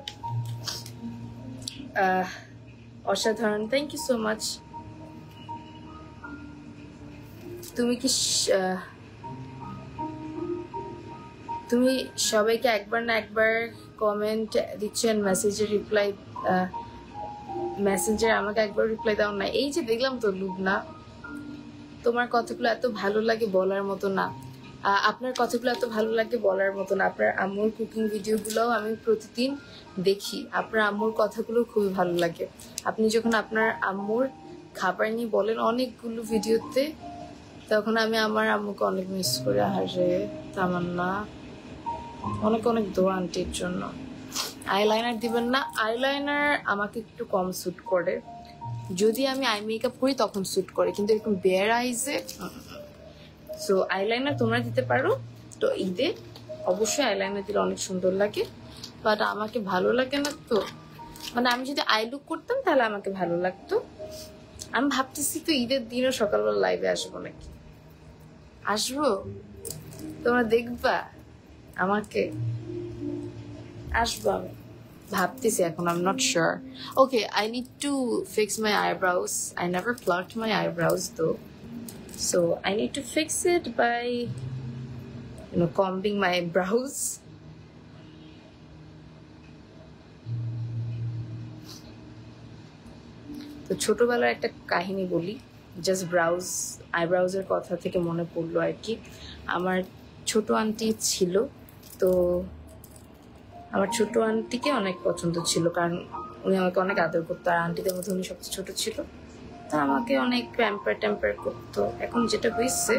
অসাধারণ, থ্যাংক ইউ সো মাচ। তুমি কি তুমি সবাইকে একবার না একবার কমেন্ট দিচ্ছেন, মেসেজের রিপ্লাই, মেসেঞ্জার আমাকে একবার রিপ্লাই দাও না। এই যে দেখলাম তো লুবনা, তোমার কথাগুলো এত ভালো লাগে বলার মতো না, আপনার কথাগুলো এত ভালো লাগে বলার মতো না। আপনার আম্মুর কুকিং ভিডিওগুলোও আমি প্রতিদিন দেখি, আপনার আম্মুর কথাগুলো খুবই ভালো লাগে। আপনি যখন আপনার আম্মুর খাবার নিয়ে বলেন অনেকগুলো ভিডিওতে, তখন আমি আমার আম্মুকে অনেক মিস করি। আহারে তামান্না, অনেক অনেক দোয়া আন্টির জন্য। আইলাইনার দিবেন না, আইলাইনার আমাকে একটু কম স্যুট করে, যদি আমি আই মেকআপ করি তখন স্যুট করে, কিন্তু এরকম বেয়ার আইজে। সো আইলাইনার তোমরা দিতে পারো, তো ঈদে অবশ্যই আইলাইনার দিলে অনেক সুন্দর লাগে, বাট আমাকে ভালো লাগে না। তো মানে আমি যদি আই লুক করতাম তাহলে আমাকে ভালো লাগতো। আমি ভাবতেছি তো ঈদের দিনও সকালবেলা লাইভে আসবো নাকি। আসবো, তোমরা দেখবা আমাকে, আসবো আমি ভাবতেছি এখন, I am not sure. Okay, I need to fix my eyebrows, I never plucked my eyebrows though, so I need to fix it by combing my brows. তো ছোটবেলার একটা কাহিনী বলি, জাস্ট আইব্রাউজের কথা থেকে মনে পড়লো আর কি। আমার ছোট আন্টি ছিল, তো আমার ছোট আন্টিকে অনেক পছন্দ ছিল, কারণ উনি আমাকে অনেক আদর করতো, আর আন্টিদের মধ্যে উনি সবচেয়ে ছোট ছিল, তো আমাকে অনেক প্যাম্পার করতো। এখন যেটা হয়েছে,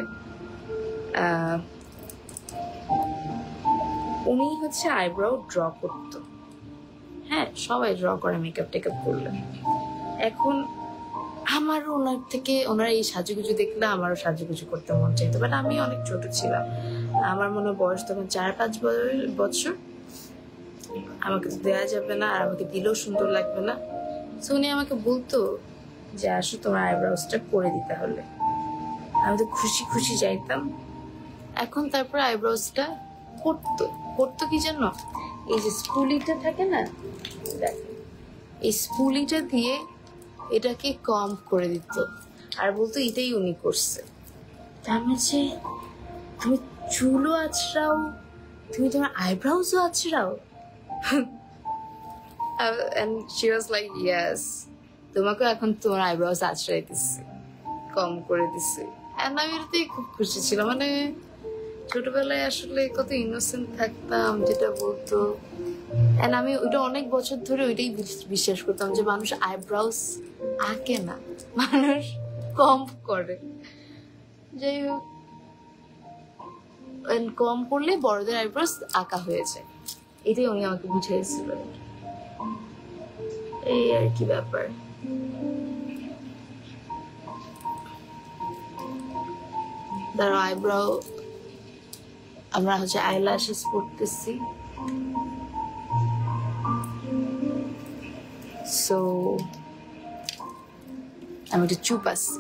উনি হচ্ছে আইব্রাউ ড্র করতো, হ্যাঁ সবাই ড্র করে মেকআপ টেকআপ করলে। এখন আমারও ওনার এই সাজুগুজু দেখলে আমারও সাজুগুজু করতে মন চাইতো, বাট আমি অনেক ছোট ছিলাম, আমার মনে বয়স তখন 4-5 বছর। আমাকে তো দেওয়া যাবে না, আর আমাকে দিলেও সুন্দর লাগবে না। তো উনি আমাকে বলতো যে আসো তোমার আইব্রাউজটা করে দিতে হলে, আমি তো খুশি খুশি যাইতাম। এখন তারপর আইব্রাউজটা করতো কি জানো, এই যে স্পুলিটা থাকে না, দেখো এই স্পুলিটা দিয়ে এটাকে কম করে দিত, আর বলতো এটাই উনি করছে। তার মাঝে তুমি চুলও আছড়াও, তুমি তোমার আইব্রাউজও আছড়াও। and she was like yes, তোমাকে এখন তোমার আইব্রাউজ আছড়াই দিচ্ছে, কম করে দিচ্ছে। and আমি এটাতেই খুব খুশি ছিলাম, মানে ছোটবেলায় আসলে কত ইনোসেন্ট থাকতাম, যেটা বলতো। and আমি ওইটা অনেক বছর ধরে ওইটাই বিশ্বাস করতাম যে মানুষ আইব্রাউজ আঁকে না, মানুষ কম করে। যাই হোক, কম করলে বড়দের আইব্রাউজ আঁকা হয়ে যায়, এটাই উনি আমাকে বুঝিয়েছিল। এই আর কি ব্যাপার। তার আইব্রাউ, আমরা হচ্ছে আইল্যাশেস করতেছি। সো আমি একটু চুপ আসছি।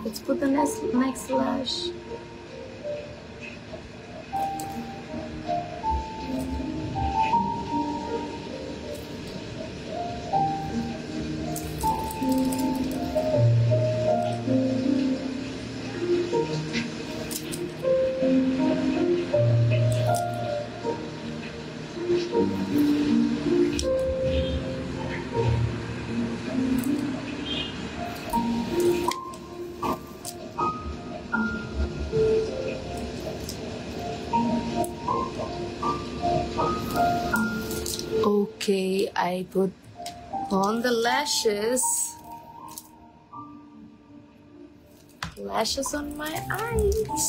Let's put the next lash. Okay, I put on the lashes on my eyes.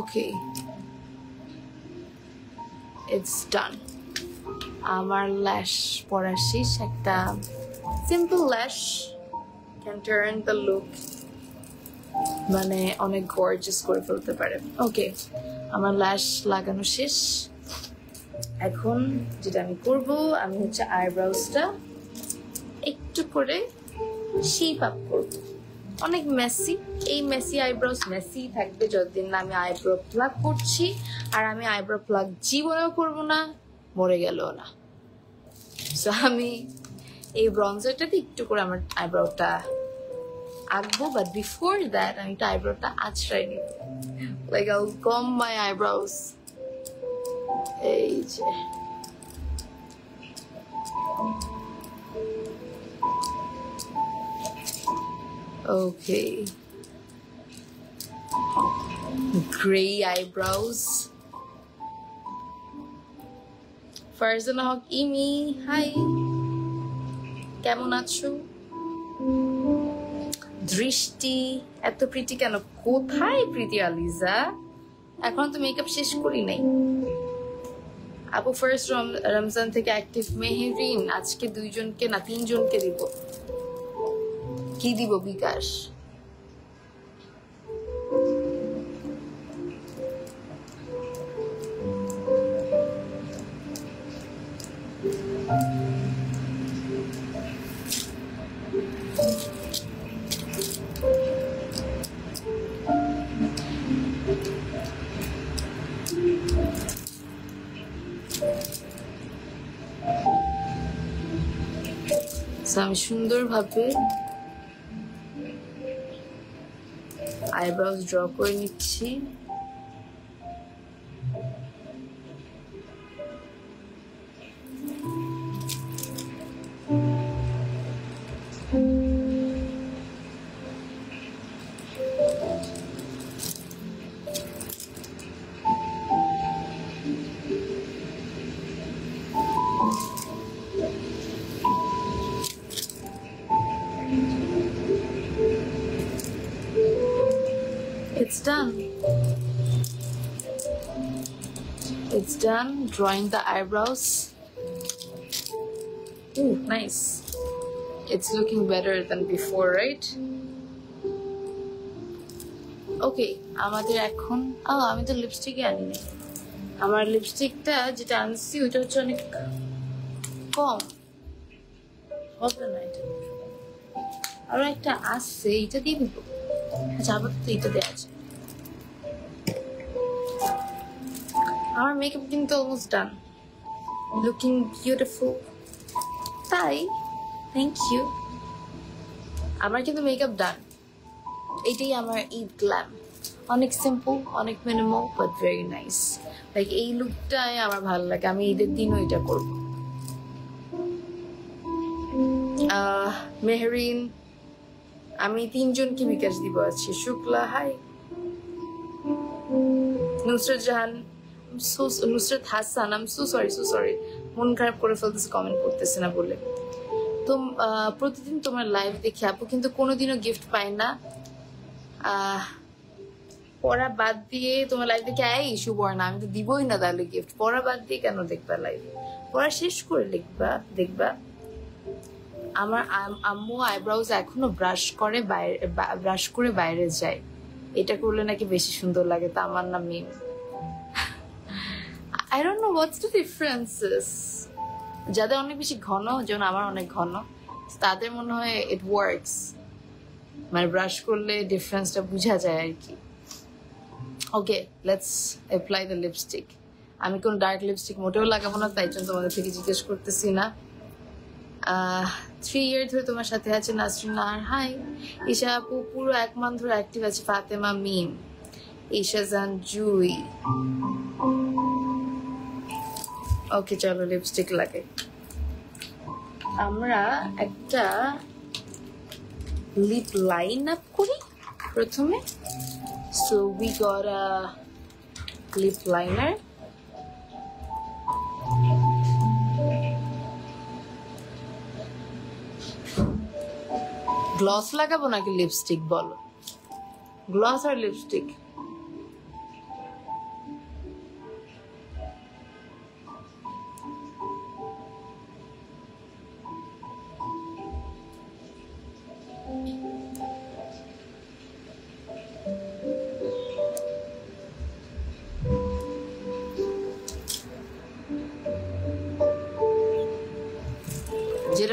Okay, it's ডান। আমার ল্যাশ পরা শেষ। একটা সিম্পল ল্যাশ ক্যান টার্ন দ্য লুক, মানে অনেক গর্জিয়াস করে ফেলতে পারে। ওকে, আমার ল্যাশ লাগানো শেষ। এখন যেটা আমি করব, আমি হচ্ছে আইব্রাউজটা একটু করে শেপ আপ করব। অনেক মেসি, এই মেসি আইব্রাউজ মেসি থাকবে যতদিন না আমি আইব্রো প্লাগ করছি। আর আমি আইব্রো প্লাগ জীবনেও করব না, মরে গেলেও না। সো আমি এই ব্রঞ্জারটাতে একটু করে আমার আইব্রোটা আঁকবো, বাট বিফোর দ্যাট আমি একটা আইব্রোটা আঁচড়াই নিব। Like I will com my eyebrows. এই যে okay, gray eyebrows. ফারজানা হক ইমি, হাই, কেমন আছো? দৃষ্টি এত প্রীতি কেন? কোথায় প্রীতি আলিজা? এখন তো মেকআপ শেষ করি নাই। আপু ফার্স্ট রমজান থেকে অ্যাক্টিভ। মেহেরিন আজকে 2 জনকে না 3 জনকে দিব। কি দিব? বিকাশ। আমি সুন্দরভাবে আইব্রোজ ড্র করে নিচ্ছি। It's done. It's done drawing the eyebrows. Ooh, nice. It's looking better than before, right? Okay, আমাদের এখন আমি তো লিপস্টিকই আনিনি। আমার লিপস্টিকটা যেটা আনছি ওটা হচ্ছে অনেক কম, হবে না এটা। আরো একটা আসছে, এটা দিয়ে দিব। আচ্ছা, আবার তো এটা দেওয়া আছে। আমার মেকআপ কিন্তু অলমোস্ট ডান, লুকিং বিউটিফুল। তাই থ্যাংক ইউ। আমার কিন্তু মেকআপ ডান। এটাই আমার ঈদ গ্ল্যাম। অনেক সিম্পল, অনেক minimal, but very nice. Like এই লুকটাই আমার ভালো লাগে। আমি ঈদের দিনও এটা করব। মেহরিন, আমি 3 জনকে বিকাশ দিব আছি। Shukla, hi. Nusrat Jahan, Nusrat Hasan, I am so sorry. মন খারাপ করে ফেলতেছে কমেন্ট করতেছে না বলে। তো প্রতিদিন তোমার লাইভ দেখি আপু, কিন্তু কোনোদিনও গিফট পাই না। পড়া বাদ দিয়ে তোমার লাইভ দেখে সুবর্ণা, আমি তো দিবই না তাহলে গিফট। পড়া বাদ দিয়ে কেন দেখবা লাইভ? পড়া শেষ করে দেখবা। আমার আম্মু আইব্রাউজ এখনো ব্রাশ করে বাইরে যায়। এটা করলে নাকি বেশি সুন্দর লাগে। তা আমার না মিম। I don't know what's the differences. যাদের অনেক বেশি ঘন, যেমন আমার অনেক ঘন, তাদের মনে হয় it works, মানে ব্রাশ করলে ডিফারেন্সটা বোঝা যায় আর কি। ওকে, লেটস অ্যাপ্লাই দ্য লিপস্টিক। আমি কোন ডার্ক লিপস্টিক মোটেও লাগাবো না, তাই জন্য তোমাদের থেকে জিজ্ঞেস করতেছি না। 3 ইয়ার ধরে তোমার সাথে আছে নাসরিন আর, হাই। ঈশা আপু পুরো 1 মাস ধরে অ্যাক্টিভ আছে। ফাতেমা মিম, ঈশা জান, জুই। ওকে, চলো লিপস্টিক লাগাই। আমরা একটা লিপ লাইন আপ করি প্রথমে। So we got a lip liner. Gloss লাগাবো নাকি লিপস্টিক বলো? গ্লস আর লিপস্টিক?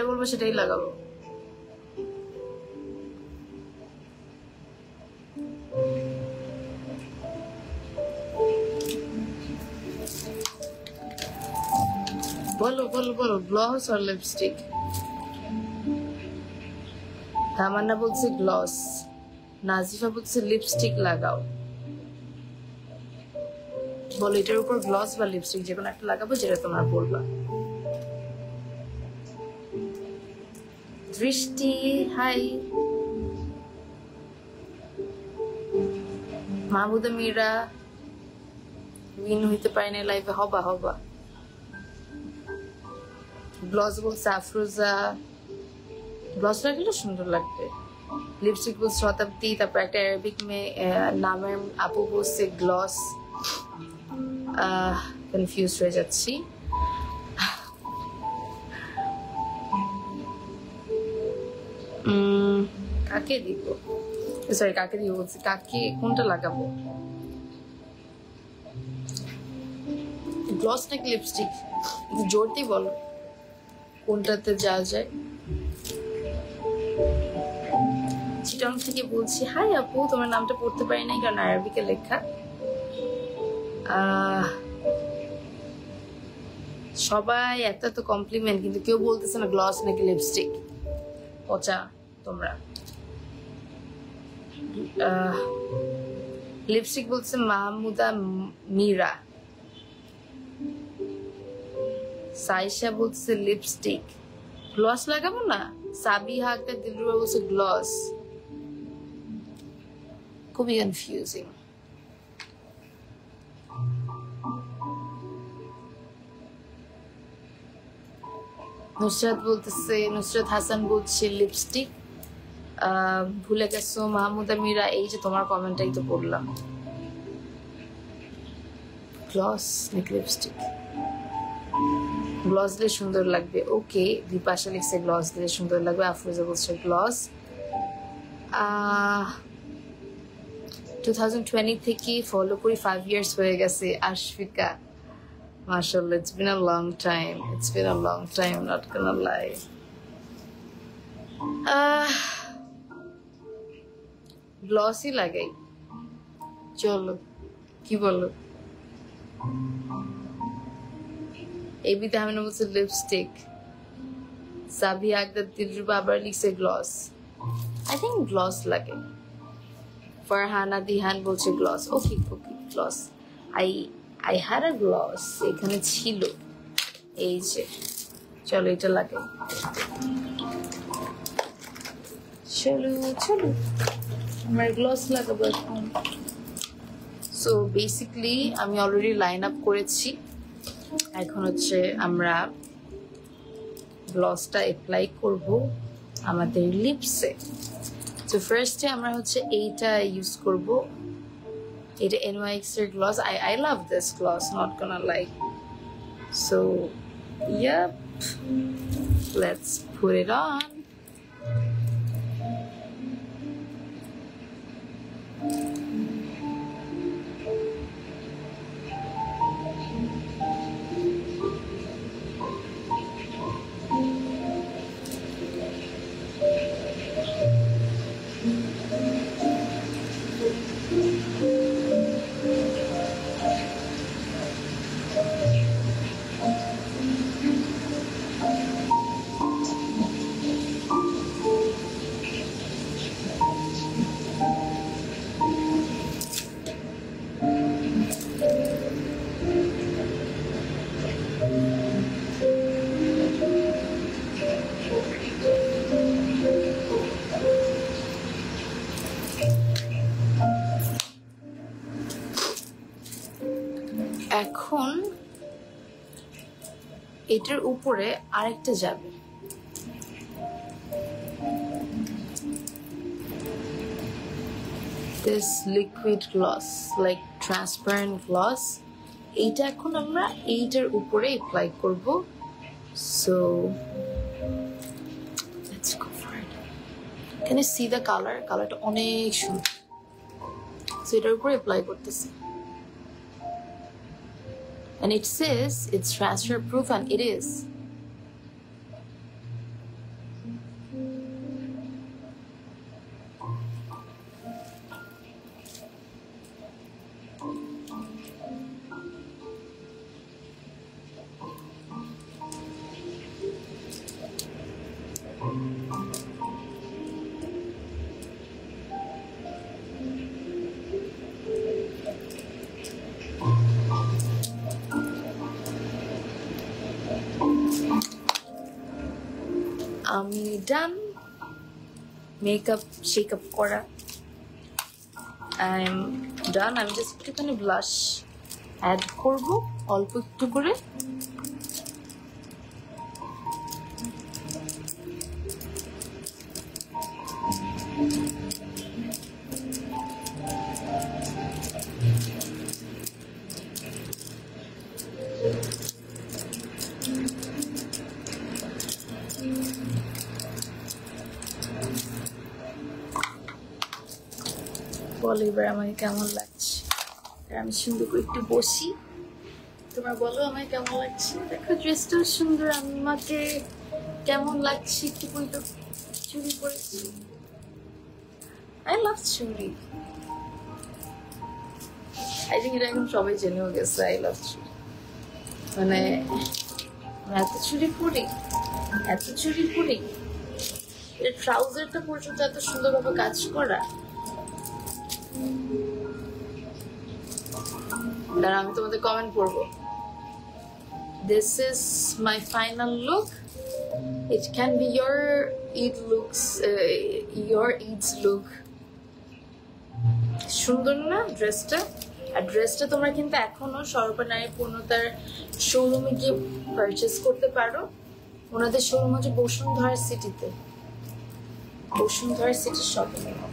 যেটা বলবো সেটাই লাগাবো। বলো বলো বলো, গ্লস আর লিপস্টিক? তামান্না বলছে গ্লস, নাজিফা বলছে লিপস্টিক লাগাও। বলো এটার উপর গ্লস বা লিপস্টিক যে কোনো একটা লাগাবো, যেটা তোমরা বলবা। দৃষ্টি হাই, মাহমুদা মীরা উইন হইতে পারে না লাইভে, হবা হবা। গ্লস বলছে আফরোজা, গ্লস লাগলে সুন্দর লাগবে। লিপস্টিক বলছে শতাব্দী, তারপর একটা অ্যারাবিক মেয়ে নামের আপু বলছে গ্লস। কনফিউজ হয়ে যাচ্ছি। কাকে দিব, সরি কাকে দিব বলছি, কাকে কোনটা লাগাবো? গ্লস নাকি লিপস্টিক? জোর দিয়ে বলো কোনটাতে যাওয়া যায়। চিটং থেকে বলছি হাই আপু, তোমার নামটা পড়তে পারি নাই কারণ আরবিকে লেখা। সবাই এত এত কমপ্লিমেন্ট, কিন্তু কেউ বলতেছে না গ্লস নাকি লিপস্টিক। পচা তোমরা। লিপস্টিক বলছে মাহমুদা মীরা, সাইশা বলছে লিপস্টিক। গ্লস লাগাবো না? সাবিহা আক্তার দিলরুবা বলছে গ্লস। খুবই কনফিউজিং। নুসরাত বলতেছে, নুসরাত হাসান বলছে লিপস্টিক। ভুলে গেছো মাহমুদা মীরা, এই যে তোমার কমেন্টটাই তো পড়লাম। গ্লস নাকি লিপস্টিক? গ্লস দিলে সুন্দর লাগবে। ওকে, বিপাশা লিখছে গ্লস দিলে সুন্দর লাগবে। আফরোজা বলছে গ্লস। 2020 থেকে ফলো করি, 5 years হয়ে গেছে। আশফিকা, মাশাআল্লাহ, it's been a long time. It's been a long time, not gonna lie. গ্লসই লাগাই, চলো কি বলো? এবি তাহমিনা বলছে লিপস্টিক। সাবিহা আক্তার দিলরুবা আবার লিখছে গ্লস। আই থিঙ্ক গ্লস লাগে। ফারহানা দিহান বলছে gloss. Okay okay, gloss. I had a gloss, এখানে ছিল, এই যে। চলো এটা লাগে। চলো চলো, আমার গ্লস লাগাবো এখন। সো বেসিকলি আমি অলরেডি লাইন আপ করেছি। এখন হচ্ছে আমরা গ্লসটা অ্যাপ্লাই করব আমাদের লিপসে। তো ফার্স্টে আমরা হচ্ছে এইটা ইউজ করব। এটা NYX এর gloss. I love this gloss, not gonna lie. So yep, let's put it on. এখন এটার উপরে আরেকটা যাবে। This liquid gloss, like transparent gloss, এইটা এখন আমরা এইটার উপরে অ্যাপ্লাই করব। So let's go for it. Can you see the color? কালারটা অনেক সুন্দর। So এটার উপরে অ্যাপ্লাই করতেছি। And it says it's transfer proof, and it is. আমি ডান মেকআপ শেকআপ করা আই এম ডান আমি জাস্ট একটুখানি ব্লাশ অ্যাড করব অল্প একটু করে বলো এবার আমাকে কেমন লাগছে আমি সুন্দর করে একটু বসি তোমরা বলো আমাকে কেমন লাগছে দেখো ড্রেসটাও সুন্দর আমাকে কেমন লাগছে একটু বলতো চুড়ি পরেছি আই লাভ চুড়ি আই থিঙ্ক এটা এখন সবাই জেনেও গেছে আই লাভ চুড়ি মানে এত চুড়ি পরি এর ট্রাউজারটা পর্যন্ত এত সুন্দরভাবে কাজ করা দাঁড়া আমি তোমাদের কমেন্ট পড়বো this is my final look it can be your Eid's look সুন্দর না ড্রেসটা আর ড্রেসটা তোমরা কিন্তু এখনো স্বরূপা নারী পূর্ণতার শোরুমে গিয়ে পারচেস করতে পারো ওনাদের শোরুম হচ্ছে বসুন্ধরা সিটিতে বসুন্ধরা সিটির শপিং মল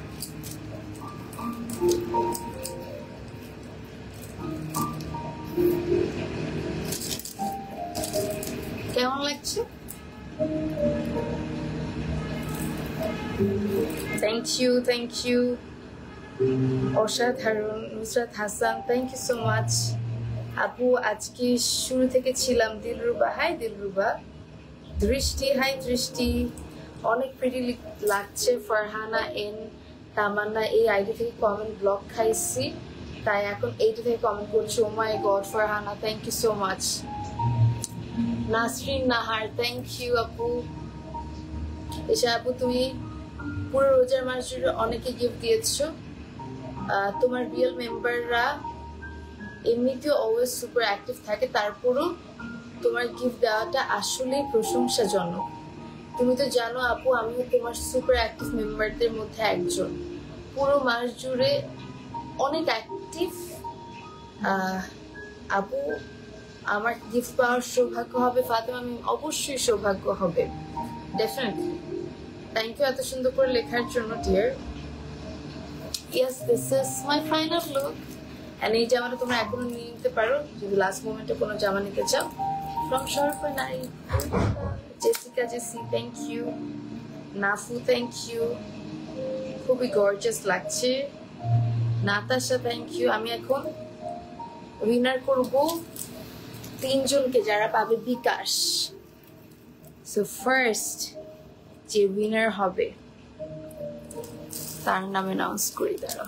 কেমন লাগছে থ্যাংক ইউ অসাধারণ Nusrat Hasan thank you so much আপু আজকে শুরু থেকে ছিলাম দিলরুবা হাই দিলরুবা দৃষ্টি হাই দৃষ্টি অনেক প্রিটি লাগছে ফারহানা এন তামান্না এই আইডি থেকে কমেন্ট ব্লক খাইছি তাই এখন এইটা থেকে কমেন্ট করছি oh my god Farhana thank you so much Nasrin Nahar thank you আপু এসা আপু তুমি পুরো রোজার মাস জুড়ে অনেকে গিফট দিয়েছো তোমার রিয়েল মেম্বাররা এমনিতেও অলওয়েজ সুপার অ্যাক্টিভ থাকে তারপরও তোমার গিফট দেওয়াটা আসলেই প্রশংসাজনক তুমি তো জানো আপু আমিও তোমার সুপার অ্যাক্টিভ মেম্বারদের মধ্যে একজন পুরো মাস জুড়ে অনেক অ্যাক্টিভ আপু আমার গিফট পাওয়ার সৌভাগ্য হবে ফাতেমা আমি অবশ্যই সৌভাগ্য হবে ডেফিনেটলি থ্যাংক ইউ এত সুন্দর করে লেখার জন্য dear yes this is my final look and এই জামাটা তোমরা এখনো নিয়ে নিতে পারো যদি লাস্ট মোমেন্টে কোনো জামা নিতে চাও ফ্রম শরফা নারী Jessica Jessie thank you Nafu thank you খুবই গর্জিয়াস লাগছে নাতাশা থ্যাংক ইউ আমি এখন উইনার করব তিনজনকে যারা পাবে বিকাশ সো ফার্স্ট যে উইনার হবে তার নাম অ্যানাউন্স করি দাঁড়া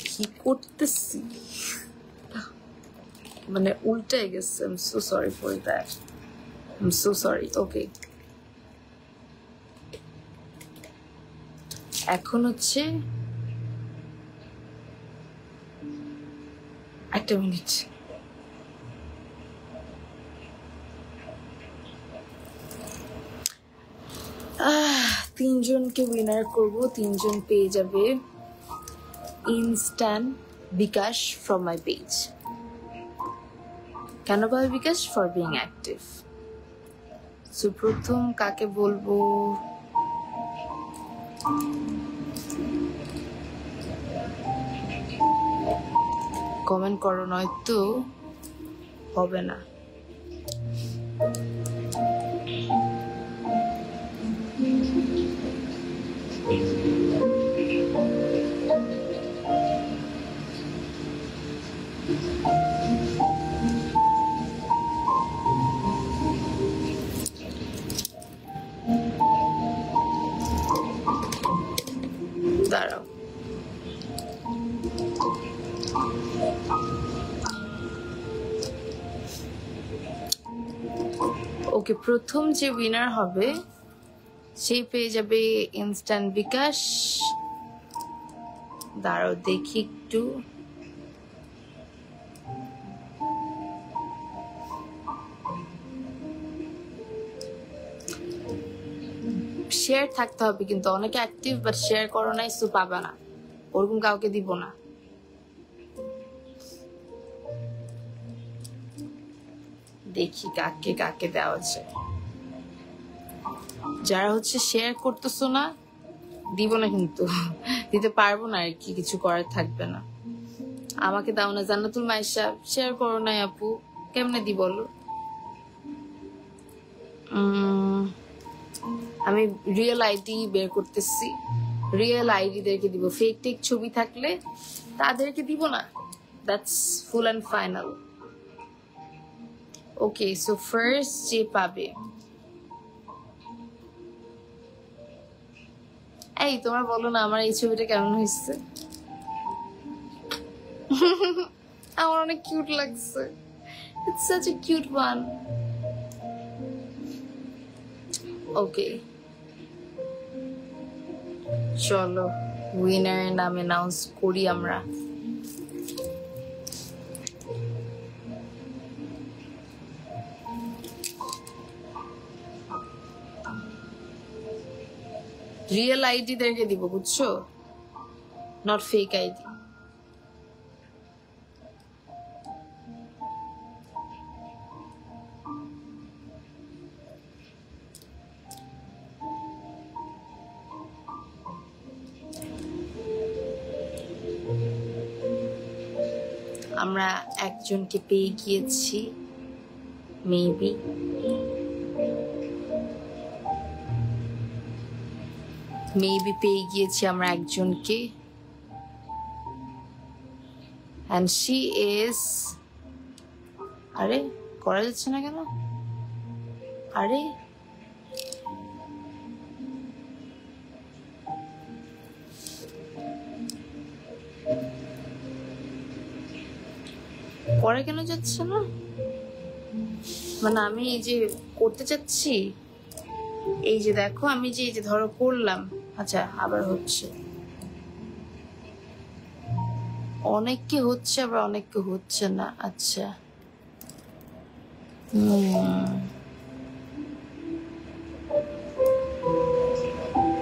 কি করতেছি মানে উল্টে গেছে I am so sorry for that I am so sorry okay এখন হচ্ছে একটা মিনিট তিনজনকে উইনার করব তিনজন পেয়ে যাবে instant bKash from my page কেন পাবে bKash for being active so প্রথম কাকে বলবো কমেন্ট করো নয়তো হবে না দাঁড়াও ওকে প্রথম যে উইনার হবে সে পেয়ে যাবে ইনস্ট্যান্ট বিকাশ দাঁড়াও দেখি একটু শেয়ার থাকতে হবে, কিন্তু অনেকে অ্যাক্টিভ বাট শেয়ার করো নাই, সো পাবে না, ওরকম কাউকে দিব না। দেখি কাকে কাকে দেওয়া আছে। যারা হচ্ছে শেয়ার করতেছো না, দিব না কিন্তু, দিতে পারবো না আর কি, কিছু করার থাকবে না। আমাকে দাও না জান্নাতুল মাইশা, শেয়ার করো নাই আপু, কেমনে দি বলো। আমি রিয়েল আইডি বের করতেছি, রিয়েল আইডিদেরকে দিব, ফেক টেক ছবি থাকলে তাদেরকে দিব না, that's full and final. Okay, so first যে পাবে, এই তোমরা বলো না আমার এই ছবিটা কেমন হয়েছে। আমার অনেক কিউট লাগছে, it's such a cute one. Okay, চলো উইনারের নাম অ্যানাউন্স করি আমরা। রিয়েল আইডিদেরকে দিব, বুঝছো, নট ফেক আইডি। আমরা একজনকে পেয়ে গিয়েছি, মেবি পেয়ে গিয়েছি আমরা একজনকে, and she is, আরে করা যাচ্ছে না কেন, আরে করা কেন যাচ্ছে না, মানে আমি এই যে করতে চাচ্ছি, এই যে দেখো আমি যে এই যে ধরো করলাম, আচ্ছা আবার হচ্ছে, অনেককে হচ্ছে আবার অনেককে হচ্ছে না। আচ্ছা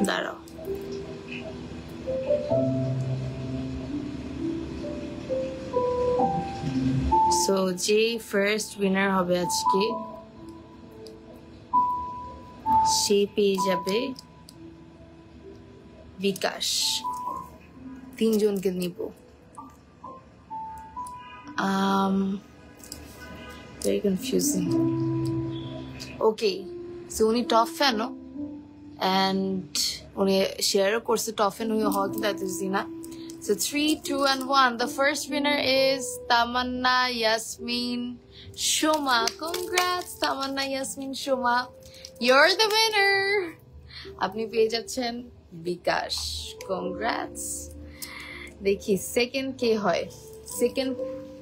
দাঁড়াও, সো যে ফার্স্ট উইনার হবে আজকে, সে পেয়ে যাবে বিকাশ। তিনজনকে নিব, very confusing. Okay, so উনি টপ ফ্যানও, and উনি শেয়ারও করছে টপ ফ্যান উনি হওয়া কিন্তু এতদিন না। So 3, 2, and 1. The first winner is Tamanna Yasmin Shoma. Congrats, Tamanna Yasmin Shoma. You're the winner. আপনি পেয়ে যাচ্ছেন বিকাশ। Congrats. দেখি সেকেন্ড কে হয়, সেকেন্ড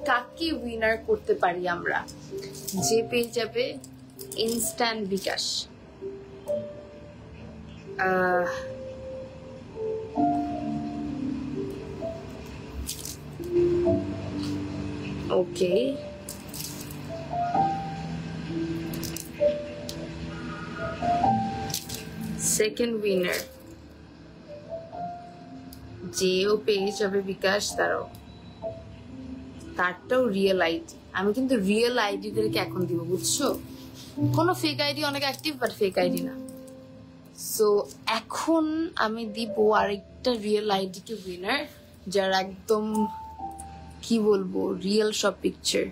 কাকে উইনার করতে পারি আমরা, যে পেয়ে যাবে ইনস্ট্যান্ট বিকাশ। ওকে, সেকেন্ড উইনার যেও পেয়ে যাবে বিকাশ, তারটাও রিয়েল আইডি। আমি কিন্তু রিয়েল আইডিদেরকে এখন দিব, বুঝছো, কোনো ফেক আইডি অনেক অ্যাক্টিভ বাট ফেক আইডি না। সো এখন আমি দিব আরেকটা রিয়েল আইডিকে উইনার, যার একদম কি বলবো রিয়েল সব পিকচার।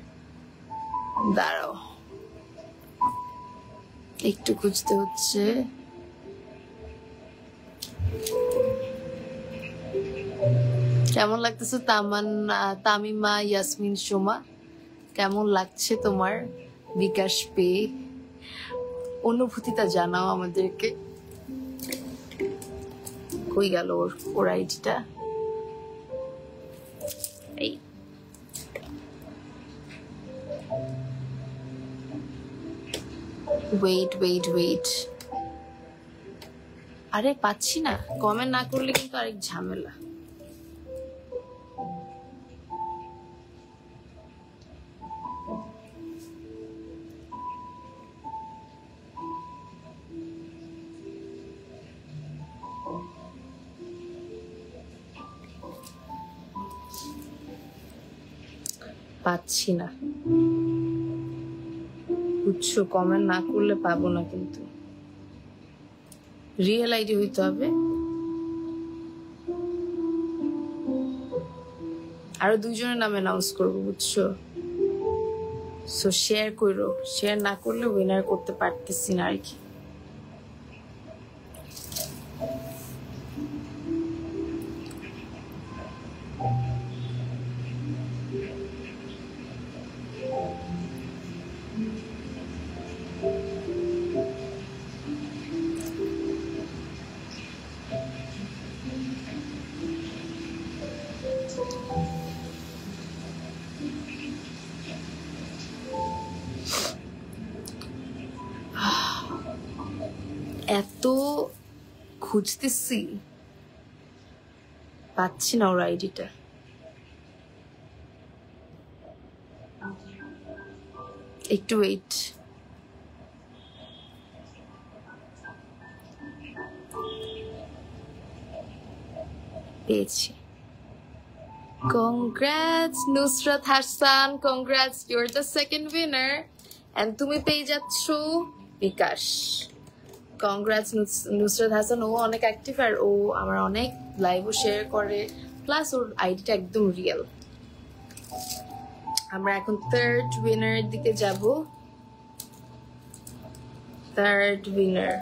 দাঁড়াও একটু খুঁজতে হচ্ছে, কেমন লাগতেছে তামিমা ইয়াসমিন সোমা, কেমন লাগছে তোমার বিকাশ পেয়ে, অনুভূতিটা জানাও আমাদেরকে। কই গেল ওর আইডিটা, এই ওয়েট, আরে পাচ্ছি না, কমেন্ট না করলে কিন্তু আরেক ঝামেলা। পাচ্ছি না, বুঝছো? কমেন্ট না করলে পাবো না, কিন্তু রিয়েল আইডি হইতে হবে। আরো 2 জনের নাম অ্যানাউন্স করবো, বুঝছো? সো শেয়ার করো, শেয়ার না করলে উইনার করতে পারতেছি না আর কি। এত খুঁজতেছি, পাচ্ছি না ওর আইডিটা। একটু ওয়েট। পেয়েছি। Congrats Nusrat Hasan, congrats, you're the second winner and তুমি পেয়ে যাচ্ছ বিকাশ। কংগ্রাটস নুসরাত হাসান, ও অনেক অ্যাক্টিভ আর ও আমার অনেক লাইভও শেয়ার করে, প্লাস ওর আইডিটা একদম রিয়েল। আমরা এখন থার্ড উইনারের দিকে যাব। থার্ড উইনার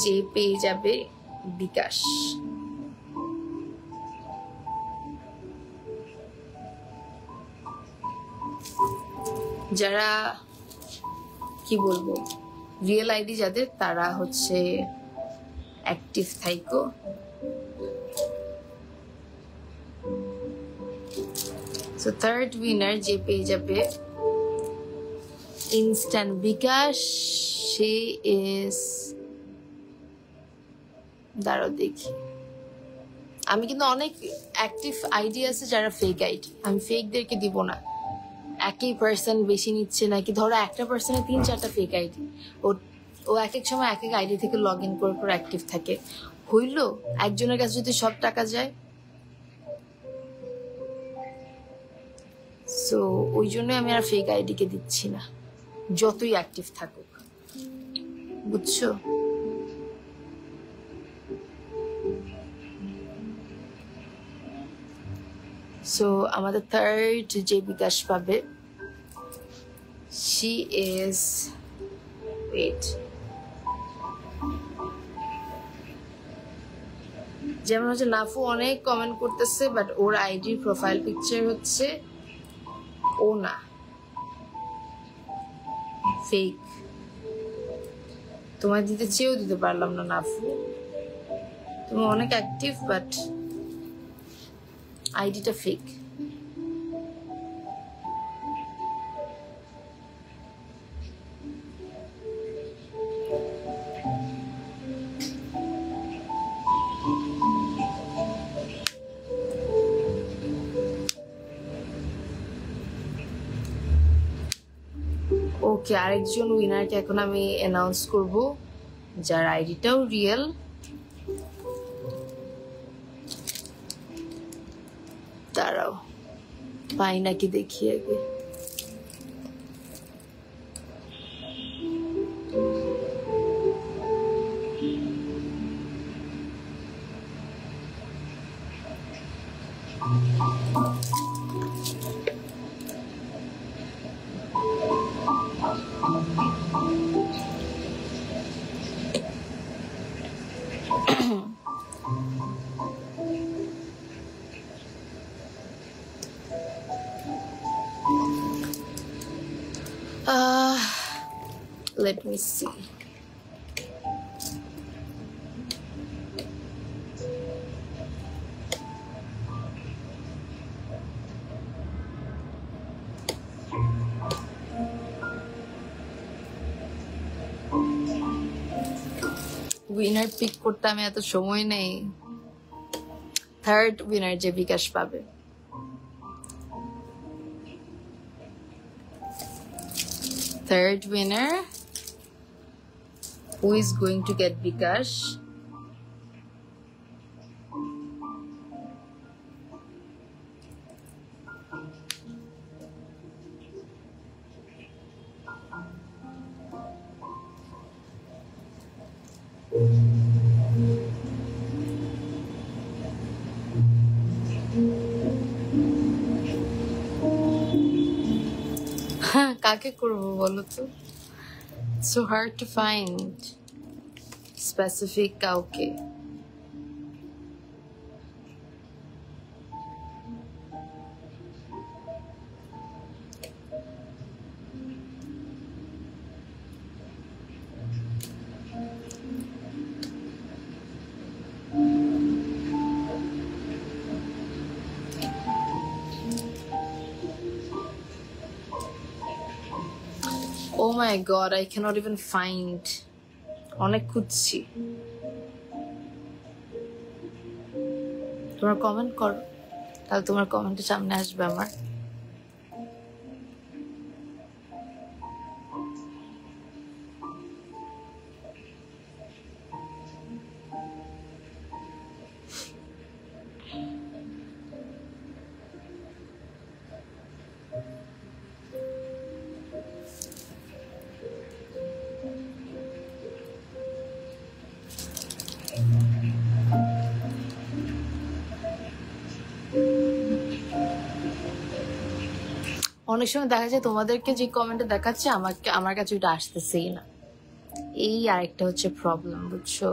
যে পেয়ে যাবে বিকাশ। যারা কি বলবো, রিয়েল আইডি যাদের, তারা হচ্ছে অ্যাক্টিভ থাইকো। সো থার্ড উইনার যে পেয়ে যাবে ইনস্ট্যান্ট বিকাশ, সে ইজ, দাঁড়াও দেখি। আমি কিন্তু অনেক অ্যাক্টিভ আইডি আছে যারা ফেক আইডি, আমি ফেকদেরকে দিব না। একই পার্সন বেশি নিচ্ছে নাকি, ধরো একটা পার্সনে 3-4টা ফেক আইডি, ও এক এক সময় এক এক আইডি থেকে লগ ইন করে করে অ্যাক্টিভ থাকে। হইলো একজনের কাছে যদি সব টাকা যায়, সো ওই জন্য আমি আর ফেক আইডিকে দিচ্ছি না, যতই অ্যাক্টিভ থাকুক, বুঝছো? সো আমাদের থার্ড যে বিকাশ পাবে, she is, wait, যেমন হচ্ছে নাফু অনেক কমেন্ট করতেছে, বাট ওর আইডির প্রোফাইল পিকচার হচ্ছে ও না, ফেক। তোমায় দিতে চেয়েও দিতে পারলাম না নাফু, তুমি অনেক অ্যাক্টিভ বাট আইডিটা ফেক। ওকে, আরেকজন উইনারকে এখন আমি অ্যানাউন্স করব, যার আইডিটাও রিয়েল। দাঁড়াও পাই নাকি দেখি আগে। Let me see. Winner pick করতে আমি এত সময় নেই। থার্ড উইনার যে বিকাশ পাবে, third winner who is going to get Bikash কাকে করবো বলো তো? So hard to find specific কাউকে। Oh my god, I cannot even find. অনেক খুঁজছি। তোমার কমেন্ট করো, তাহলে তোমার কমেন্টের সামনে আসবে আমার। অনেক সময় দেখা যায় তোমাদেরকে যে কমেন্টে দেখাচ্ছে আমার কাছে ওইটা আসতেছেই না। এই আরেকটা হচ্ছে প্রবলেম, বুঝছো?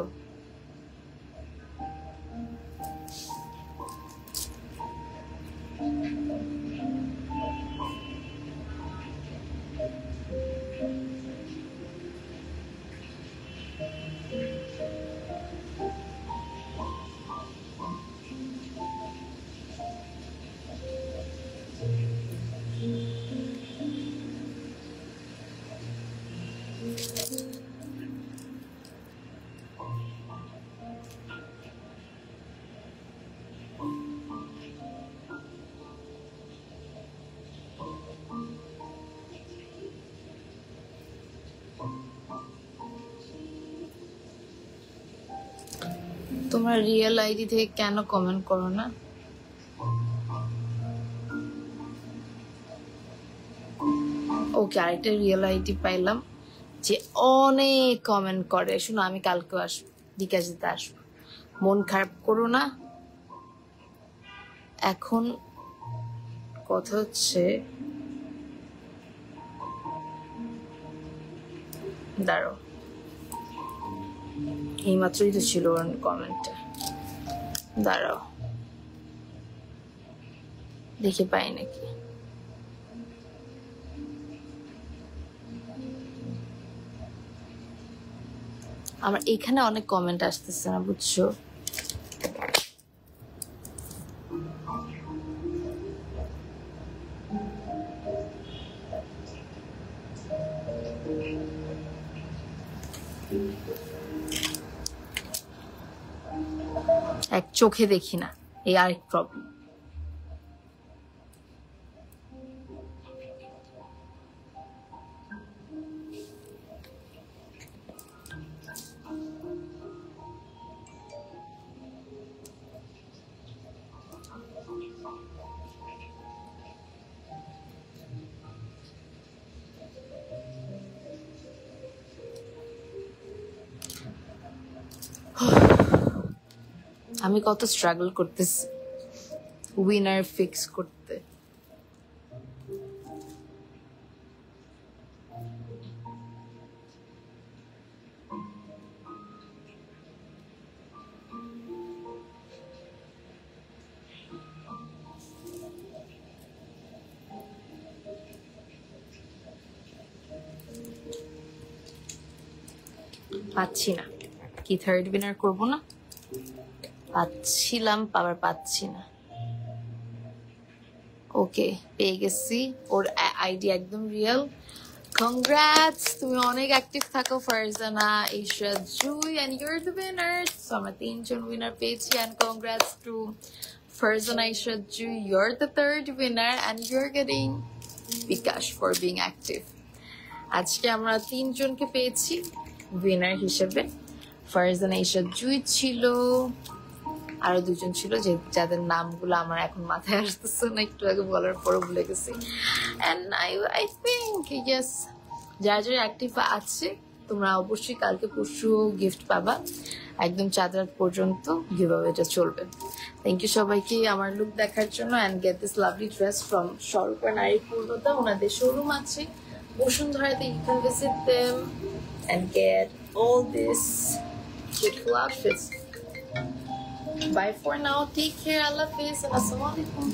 তোমরা রিয়েল আইডি থেকে কেন কমেন্ট করো না? ওকে, আরেকটা রিয়েল আইডি পাইলাম যে অনেক কমেন্ট করে। শুনো, আমি কালকেও আসবো, বিকাশ দিতে আসবো, মন খারাপ করো না। এখন কথা হচ্ছে, দাঁড়ো, এইমাত্রই তো ছিল ওর কমেন্টে, দাঁড়াও দেখে পাই নাকি। আমার এখানে অনেক কমেন্ট আসতেছে না, বুঝছো? এক চোখে দেখি না, এই আরেক প্রবলেম। আমি কত স্ট্রাগল করতেছি উইনার ফিক্স করতে। পাচ্ছি না। কি থার্ড উইনার করবো না? পাচ্ছিলাম, আবার পাচ্ছি না। ওকে, পেয়ে গেছি। ওর আইডি একদম রিয়েল। কংগ্রাটস, তুমি অনেক অ্যাক্টিভ থাকো ফারজানা, ইশরাত, জুই, and you're the winners. So আমরা 3 জন উইনার পেয়েছি, and congrats to Farzana, Ishrat, Jui. You're the 3rd winner and you're getting Bikash for being active. আজকে আমরা 3 জনকে পেয়েছি উইনার হিসেবে। ফারজানা, ইশরাত, জুই ছিল, আরো 2 জন ছিল যাদের নামগুলো আমার এখন মাথায় আসতেছে না, একটু আগে বলার পরে ভুলে গেছি। এন্ড আই থিংক ইয়েস, যারা যারা অ্যাক্টিভ আছে তোমরা অবশ্যই কালকে পরশু গিফট পাবা, একদম চাঁদ রাত পর্যন্ত গিভঅ্যাওয়েটা চলবে। থ্যাংক ইউ সবাইকে আমার লুক দেখার জন্য, and get this lovely dress from Swarupa নারী পূর্ণতা। ওনাদের শোরুম আছে বসুন্ধরাতে, you can visit them and get all these beautiful outfits. Bye for now. Take care. Allah Hafiz. Assalamualaikum.